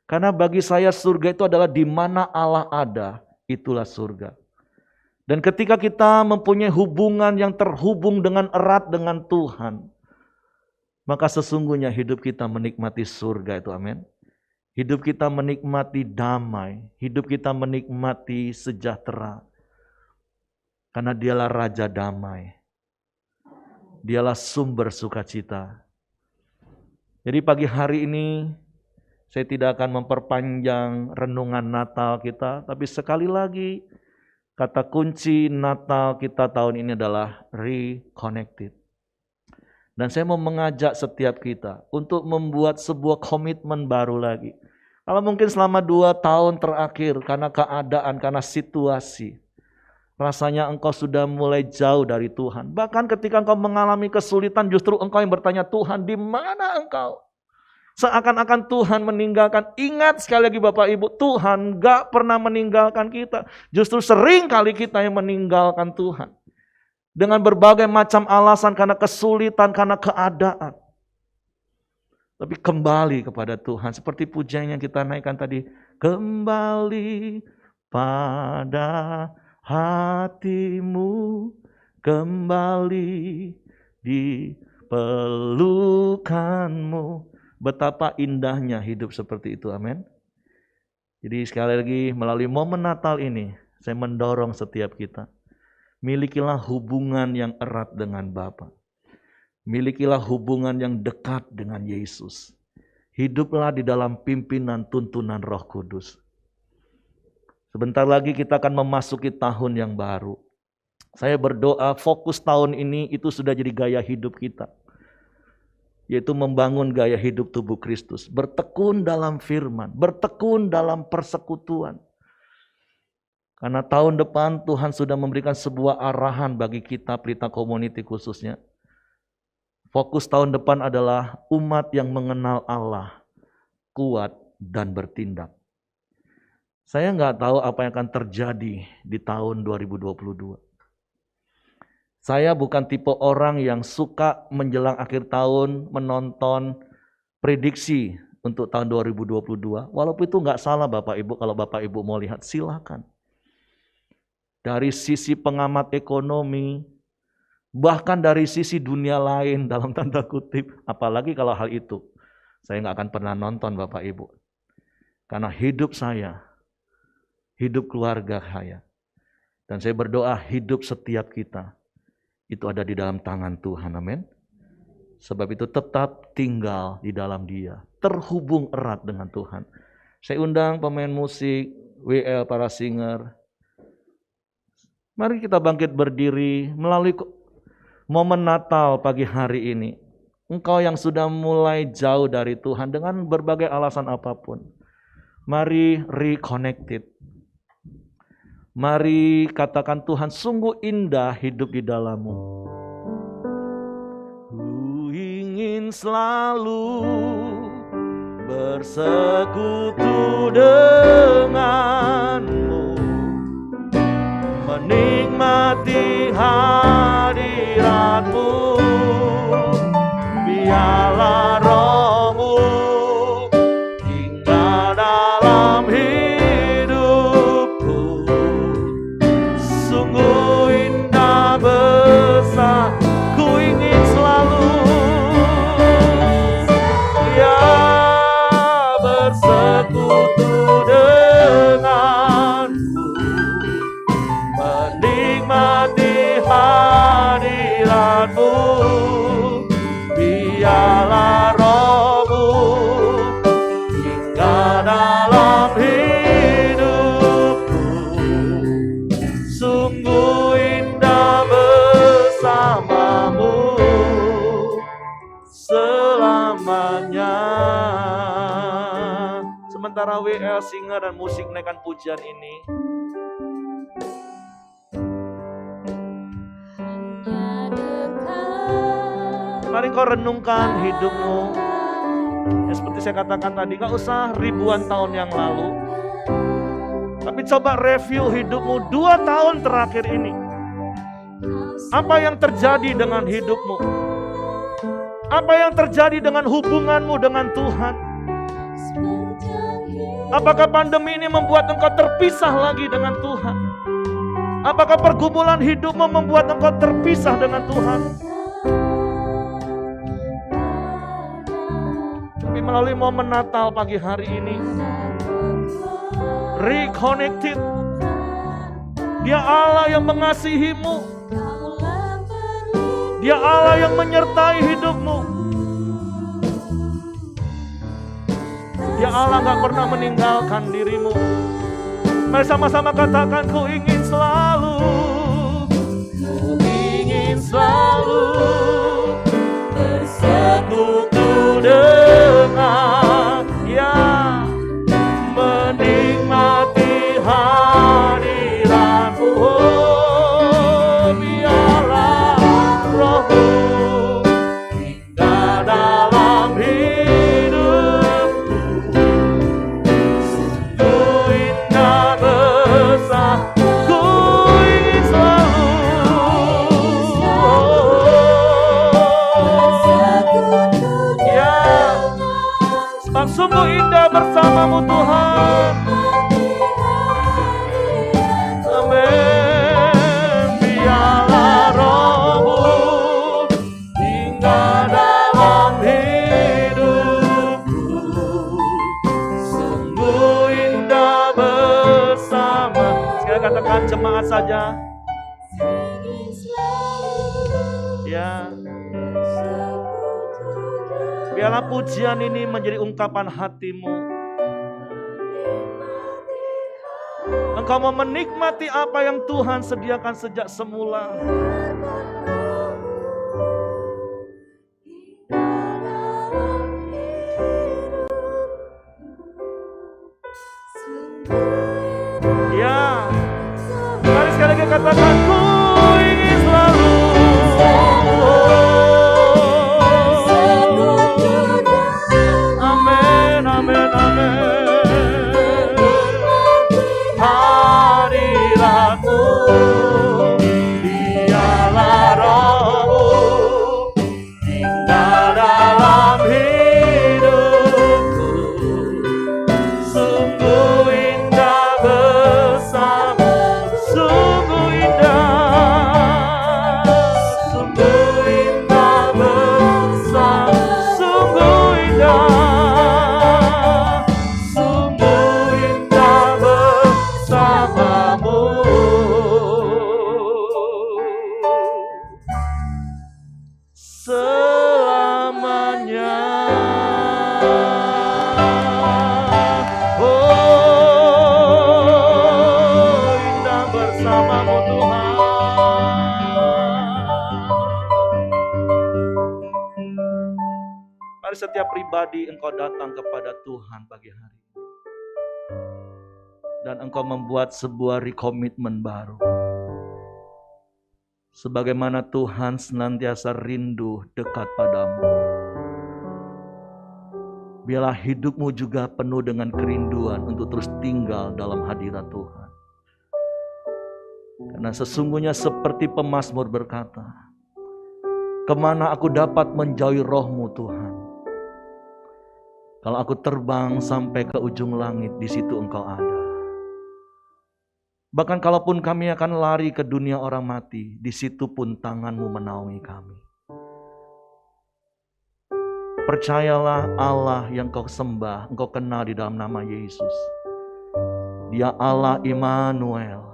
[SPEAKER 5] Karena bagi saya surga itu adalah di mana Allah ada, itulah surga. Dan ketika kita mempunyai hubungan yang terhubung dengan erat dengan Tuhan, maka sesungguhnya hidup kita menikmati surga itu, amin. Hidup kita menikmati damai, hidup kita menikmati sejahtera. Karena Dialah Raja Damai. Dialah sumber sukacita. Jadi pagi hari ini saya tidak akan memperpanjang renungan Natal kita, tapi sekali lagi kata kunci Natal kita tahun ini adalah reconnected. Dan saya mau mengajak setiap kita untuk membuat sebuah komitmen baru lagi. Kalau mungkin selama 2 tahun terakhir karena keadaan, karena situasi, rasanya engkau sudah mulai jauh dari Tuhan. Bahkan ketika engkau mengalami kesulitan, justru engkau yang bertanya, Tuhan di mana engkau? Seakan-akan Tuhan meninggalkan. Ingat sekali lagi Bapak Ibu, Tuhan gak pernah meninggalkan kita. Justru sering kali kita yang meninggalkan Tuhan. Dengan berbagai macam alasan, karena kesulitan, karena keadaan. Tapi kembali kepada Tuhan. Seperti pujian yang kita naikkan tadi. Kembali pada hatimu. Kembali di pelukanmu. Betapa indahnya hidup seperti itu. Amin. Jadi sekali lagi melalui momen Natal ini. Saya mendorong setiap kita. Milikilah hubungan yang erat dengan Bapa. Milikilah hubungan yang dekat dengan Yesus. Hiduplah di dalam pimpinan tuntunan Roh Kudus. Sebentar lagi kita akan memasuki tahun yang baru. Saya berdoa fokus tahun ini itu sudah jadi gaya hidup kita. Yaitu membangun gaya hidup tubuh Kristus. Bertekun dalam firman, bertekun dalam persekutuan. Karena tahun depan Tuhan sudah memberikan sebuah arahan bagi kita Pelita Community khususnya. Fokus tahun depan adalah umat yang mengenal Allah, kuat dan bertindak. Saya nggak tahu apa yang akan terjadi di tahun 2022. Saya bukan tipe orang yang suka menjelang akhir tahun menonton prediksi untuk tahun 2022. Walaupun itu nggak salah Bapak Ibu, kalau Bapak Ibu mau lihat silakan. Dari sisi pengamat ekonomi, bahkan dari sisi dunia lain dalam tanda kutip, apalagi kalau hal itu, saya nggak akan pernah nonton Bapak Ibu. Karena hidup saya, hidup keluarga saya, dan saya berdoa hidup setiap kita, itu ada di dalam tangan Tuhan, amin. Sebab itu tetap tinggal di dalam Dia, terhubung erat dengan Tuhan. Saya undang pemain musik, WL, para singer. Mari kita bangkit berdiri melalui momen Natal pagi hari ini. Engkau yang sudah mulai jauh dari Tuhan dengan berbagai alasan apapun. Mari reconnected. Mari katakan Tuhan sungguh indah hidup di dalammu. Ku ingin selalu bersekutu denganmu. Menikmati hadiratmu, biarlah rohmu tinggal dalam hidupku. Sungguh indah besar, ku ingin selalu ya bersekutu denganmu. Menikmati hadiratmu, biarlah rohmu tinggal dalam hidupku. Sungguh indah bersamamu selamanya. Sementara WL singer dan musik naikkan pujian ini, mari kau renungkan hidupmu. Ya, seperti saya katakan tadi, gak usah ribuan tahun yang lalu. Tapi coba review hidupmu 2 tahun terakhir ini. Apa yang terjadi dengan hidupmu? Apa yang terjadi dengan hubunganmu dengan Tuhan? Apakah pandemi ini membuat engkau terpisah lagi dengan Tuhan? Apakah pergumulan hidupmu membuat engkau terpisah dengan Tuhan? Tapi melalui momen Natal pagi hari ini, reconnected. Dia Allah yang mengasihimu. Dia Allah yang menyertai hidupmu. Dia Allah gak pernah meninggalkan dirimu. Mari sama-sama katakan, ku ingin selalu sekutu dengan ya menikmati hadirat-Mu. Oh, biarlah Roh-Mu tinggal dalam hidupku. Sungguh indah bersamaku ingin selalu. Ya, sebab sungguh indah bersamamu Tuhan. Amin. Biarlah Roh-Mu tinggal dalam hidupku. Sungguh indah bersama. Sekali katakan jemaat saja. Ya. Biarlah pujian ini menjadi ungkapan hatimu. Engkau mau menikmati apa yang Tuhan sediakan sejak semula. Ya, mari sekali lagi katakan, ku ingin selalu. Amin, amin, amin. Hadirat-Mu, biarlah Roh-Mu tinggal dalam hidupku. Sungguh indah bersama, sungguh indah, sungguh indah bersama, sungguh indah, sungguh indah bersamamu. Selamanya. Oh, indah bersamamu Tuhan. Mari setiap pribadi engkau datang kepada Tuhan pagi hari ini. Dan engkau membuat sebuah rekomitmen baru. Sebagaimana Tuhan senantiasa rindu dekat padamu. Biarlah hidupmu juga penuh dengan kerinduan untuk terus tinggal dalam hadirat Tuhan. Karena sesungguhnya seperti pemazmur berkata, kemana aku dapat menjauhi Roh-Mu Tuhan? Kalau aku terbang sampai ke ujung langit, di situ Engkau ada. Bahkan kalaupun kami akan lari ke dunia orang mati, di situ pun tangan-Mu menaungi kami. Percayalah Allah yang kau sembah, engkau kenal di dalam nama Yesus. Dia Allah Immanuel,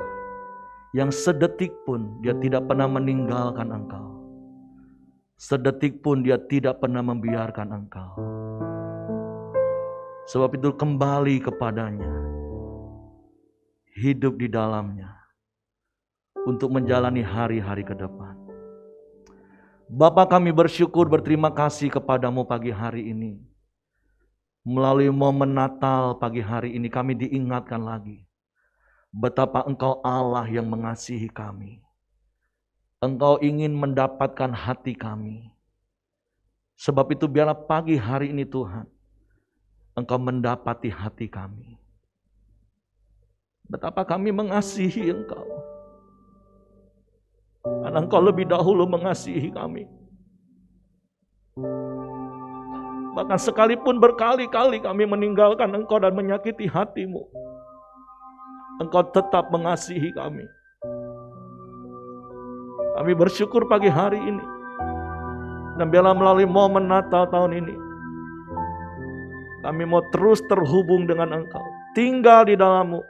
[SPEAKER 5] yang sedetik pun Dia tidak pernah meninggalkan engkau. Sedetik pun Dia tidak pernah membiarkan engkau. Sebab itu kembali kepadanya, hidup di dalamnya, untuk menjalani hari-hari ke depan. Bapa, kami bersyukur, berterima kasih kepadamu pagi hari ini. Melalui momen Natal pagi hari ini kami diingatkan lagi betapa Engkau Allah yang mengasihi kami. Engkau ingin mendapatkan hati kami. Sebab itu biarlah pagi hari ini Tuhan, Engkau mendapati hati kami. Betapa kami mengasihi Engkau. Karena Engkau lebih dahulu mengasihi kami. Bahkan sekalipun berkali-kali kami meninggalkan Engkau dan menyakiti hati-Mu, Engkau tetap mengasihi kami. Kami bersyukur pagi hari ini. Dan biarlah melalui momen Natal tahun ini, kami mau terus terhubung dengan Engkau. Tinggal di dalam-Mu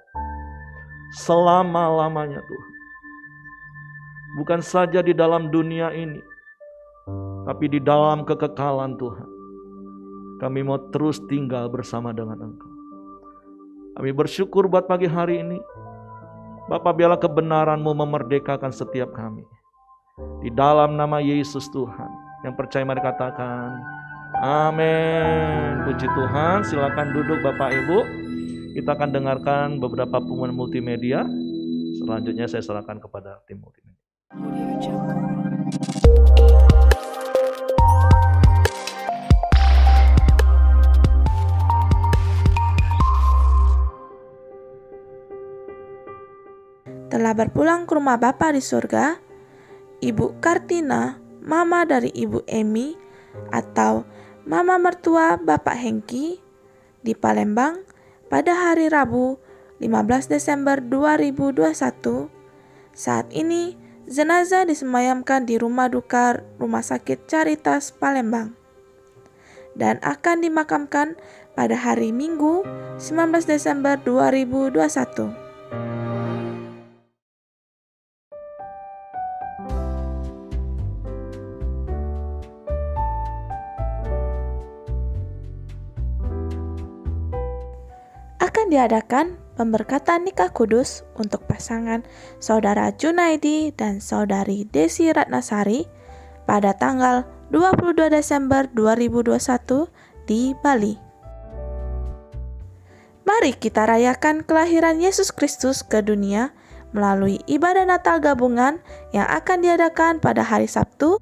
[SPEAKER 5] selama-lamanya Tuhan. Bukan saja di dalam dunia ini, tapi di dalam kekekalan Tuhan. Kami mau terus tinggal bersama dengan Engkau. Kami bersyukur buat pagi hari ini. Bapa, biarlah kebenaran-Mu memerdekakan setiap kami. Di dalam nama Yesus Tuhan, Yang percaya mari katakan amin. Puji Tuhan. Silakan duduk Bapak Ibu. Kita akan dengarkan beberapa pengumuman multimedia. Selanjutnya saya serahkan kepada tim multimedia.
[SPEAKER 6] Telah berpulang ke rumah Bapa di surga, Ibu Kartina, mama dari Ibu Emi atau mama mertua Bapak Hengki di Palembang pada hari Rabu 15 Desember 2021. Saat ini jenazah disemayamkan di rumah duka Rumah Sakit Caritas Palembang dan akan dimakamkan pada hari Minggu 19 Desember 2021. Akan diadakan pemberkatan nikah kudus untuk pasangan Saudara Junaidi dan Saudari Desi Ratnasari pada tanggal 22 Desember 2021 di Bali. Mari kita rayakan kelahiran Yesus Kristus ke dunia melalui ibadah Natal gabungan yang akan diadakan pada hari Sabtu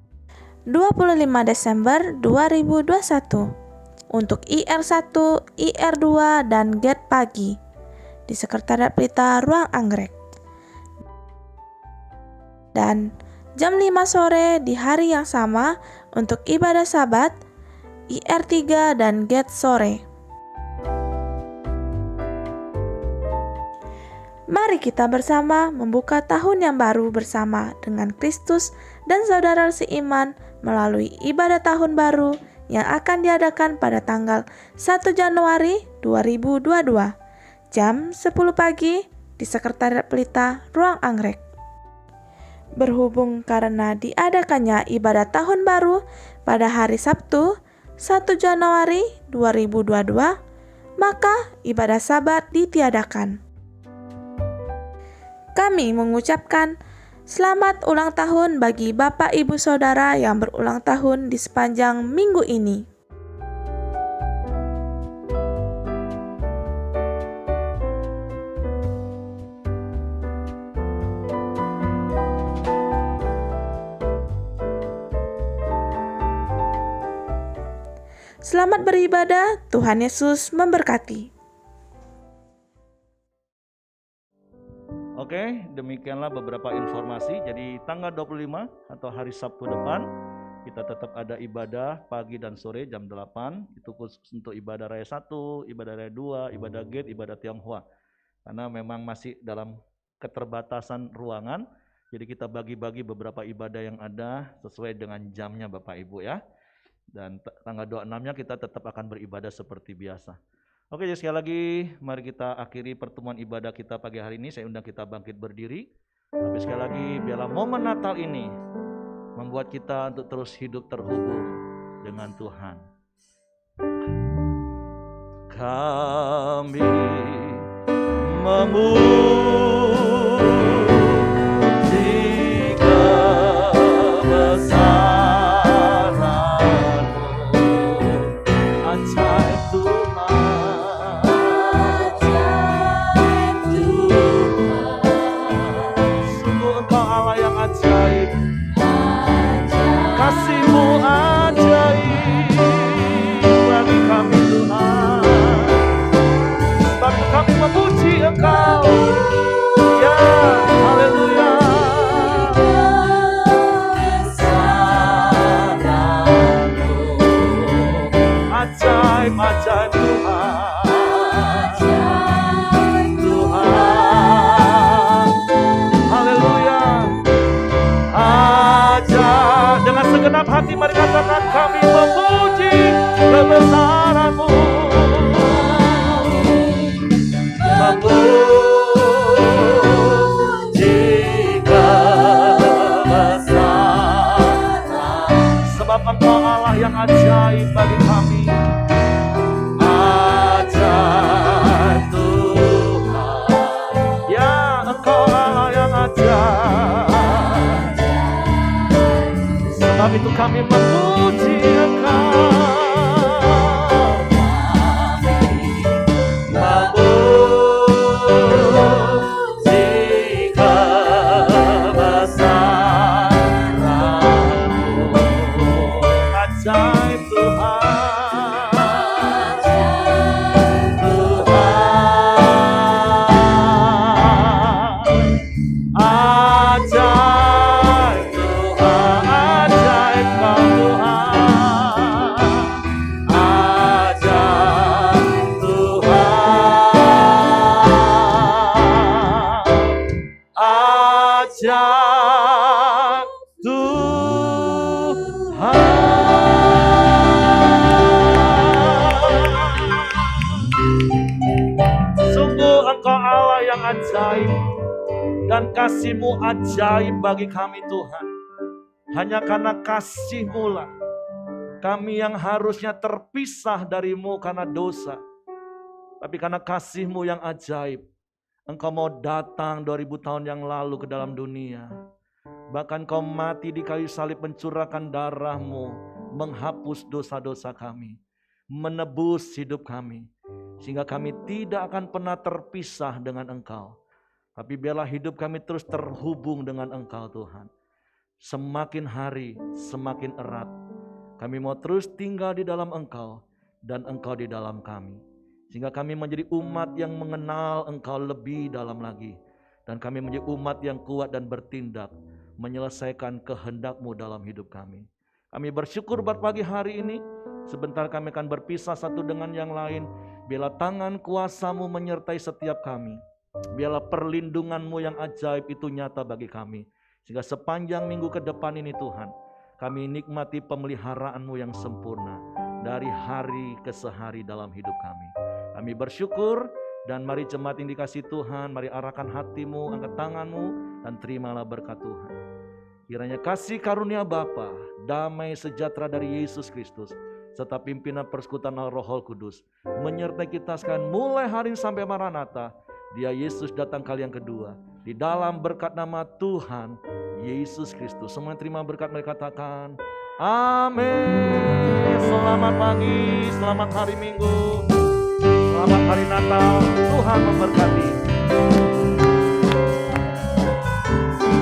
[SPEAKER 6] 25 Desember 2021. Untuk IR1, IR2, dan Gate Pagi di Sekretariat Pelita Ruang Anggrek. Dan jam 5 sore di hari yang sama untuk ibadah Sabat, IR3 dan Gate Sore. Mari kita bersama membuka tahun yang baru bersama dengan Kristus dan saudara seiman melalui ibadah tahun baru yang akan diadakan pada tanggal 1 Januari 2022 jam 10 pagi di Sekretariat Pelita Ruang Anggrek. Berhubung karena diadakannya ibadah tahun baru pada hari Sabtu 1 Januari 2022, maka ibadah Sabat ditiadakan. Kami mengucapkan selamat ulang tahun bagi Bapak Ibu Saudara yang berulang tahun di sepanjang minggu ini. Selamat beribadah, Tuhan Yesus memberkati.
[SPEAKER 5] Oke, demikianlah beberapa informasi. Jadi tanggal 25 atau hari Sabtu depan kita tetap ada ibadah pagi dan sore jam 8. Itu khusus untuk ibadah raya 1, ibadah raya 2, ibadah Gate, ibadah Tionghoa. Karena memang masih dalam keterbatasan ruangan, jadi kita bagi-bagi beberapa ibadah yang ada sesuai dengan jamnya Bapak Ibu ya. Dan tanggal 26-nya kita tetap akan beribadah seperti biasa. Oke, jadi sekali lagi mari kita akhiri pertemuan ibadah kita pagi hari ini. Saya undang kita bangkit berdiri. Tapi sekali lagi biarlah momen Natal ini membuat kita untuk terus hidup terhubung dengan Tuhan. Kami memuji kebesaran-Mu, ajaib Tuhan, ajaib Tuhan. Sungguh Engkau Allah yang ajaib, kasih-Mu ajaib bagi kami Tuhan. Sebab kami memuji Engkau, ya haleluya. Ajaib, ajaib Tuhan, Tuhan, haleluya. Ajaib, dengan segenap hati mari katakan kami memuji kebesaran-Mu. Memuji kebesaran, sebab Engkau Allah yang ajaib bagi kami. Ajaib Tuhan, ya Engkau Allah yang ajaib. Sebab itu kami memuji Engkau. Memuji kebesaran-Mu, ajaib Tuhan, ajaib Tuhan, ajaib Kau Tuhan, ajaib Tuhan, ajaib Tuhan. Sungguh Engkau Allah yang ajaib, dan kasih-Mu ajaib bagi kami Tuhan. Hanya karena kasih-Mu lah kami yang harusnya terpisah dari-Mu karena dosa. Tapi karena kasih-Mu yang ajaib, Engkau mau datang 2000 tahun yang lalu ke dalam dunia. Bahkan Kau mati di kayu salib mencurahkan darah-Mu, menghapus dosa-dosa kami, menebus hidup kami, sehingga kami tidak akan pernah terpisah dengan Engkau. Tapi biarlah hidup kami terus terhubung dengan Engkau Tuhan. Semakin hari semakin erat. Kami mau terus tinggal di dalam Engkau dan Engkau di dalam kami. Sehingga kami menjadi umat yang mengenal Engkau lebih dalam lagi. Dan kami menjadi umat yang kuat dan bertindak menyelesaikan kehendak-Mu dalam hidup kami. Kami bersyukur buat pagi hari ini. Sebentar kami akan berpisah satu dengan yang lain. Biarlah tangan kuasa-Mu menyertai setiap kami. Biarlah perlindungan-Mu yang ajaib itu nyata bagi kami. Sehingga sepanjang minggu ke depan ini Tuhan, kami nikmati pemeliharaan-Mu yang sempurna dari hari ke sehari dalam hidup kami. Kami bersyukur dan mari jemaat yang dikasihi Tuhan, mari arahkan hatimu, angkat tanganmu, dan terimalah berkat Tuhan. Kiranya kasih karunia Bapa, damai sejahtera dari Yesus Kristus, serta pimpinan persekutuan Roh Kudus menyertai kita sekalian mulai hari ini sampai Maranatha. Dia Yesus datang kali yang kedua. Di dalam berkat nama Tuhan Yesus Kristus. Semua terima berkat, mereka katakan amin. Selamat pagi, selamat hari Minggu, selamat hari Natal. Tuhan memberkati.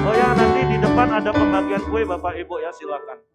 [SPEAKER 5] Oh ya, nanti di depan ada pembagian kue Bapak Ibu ya, silakan.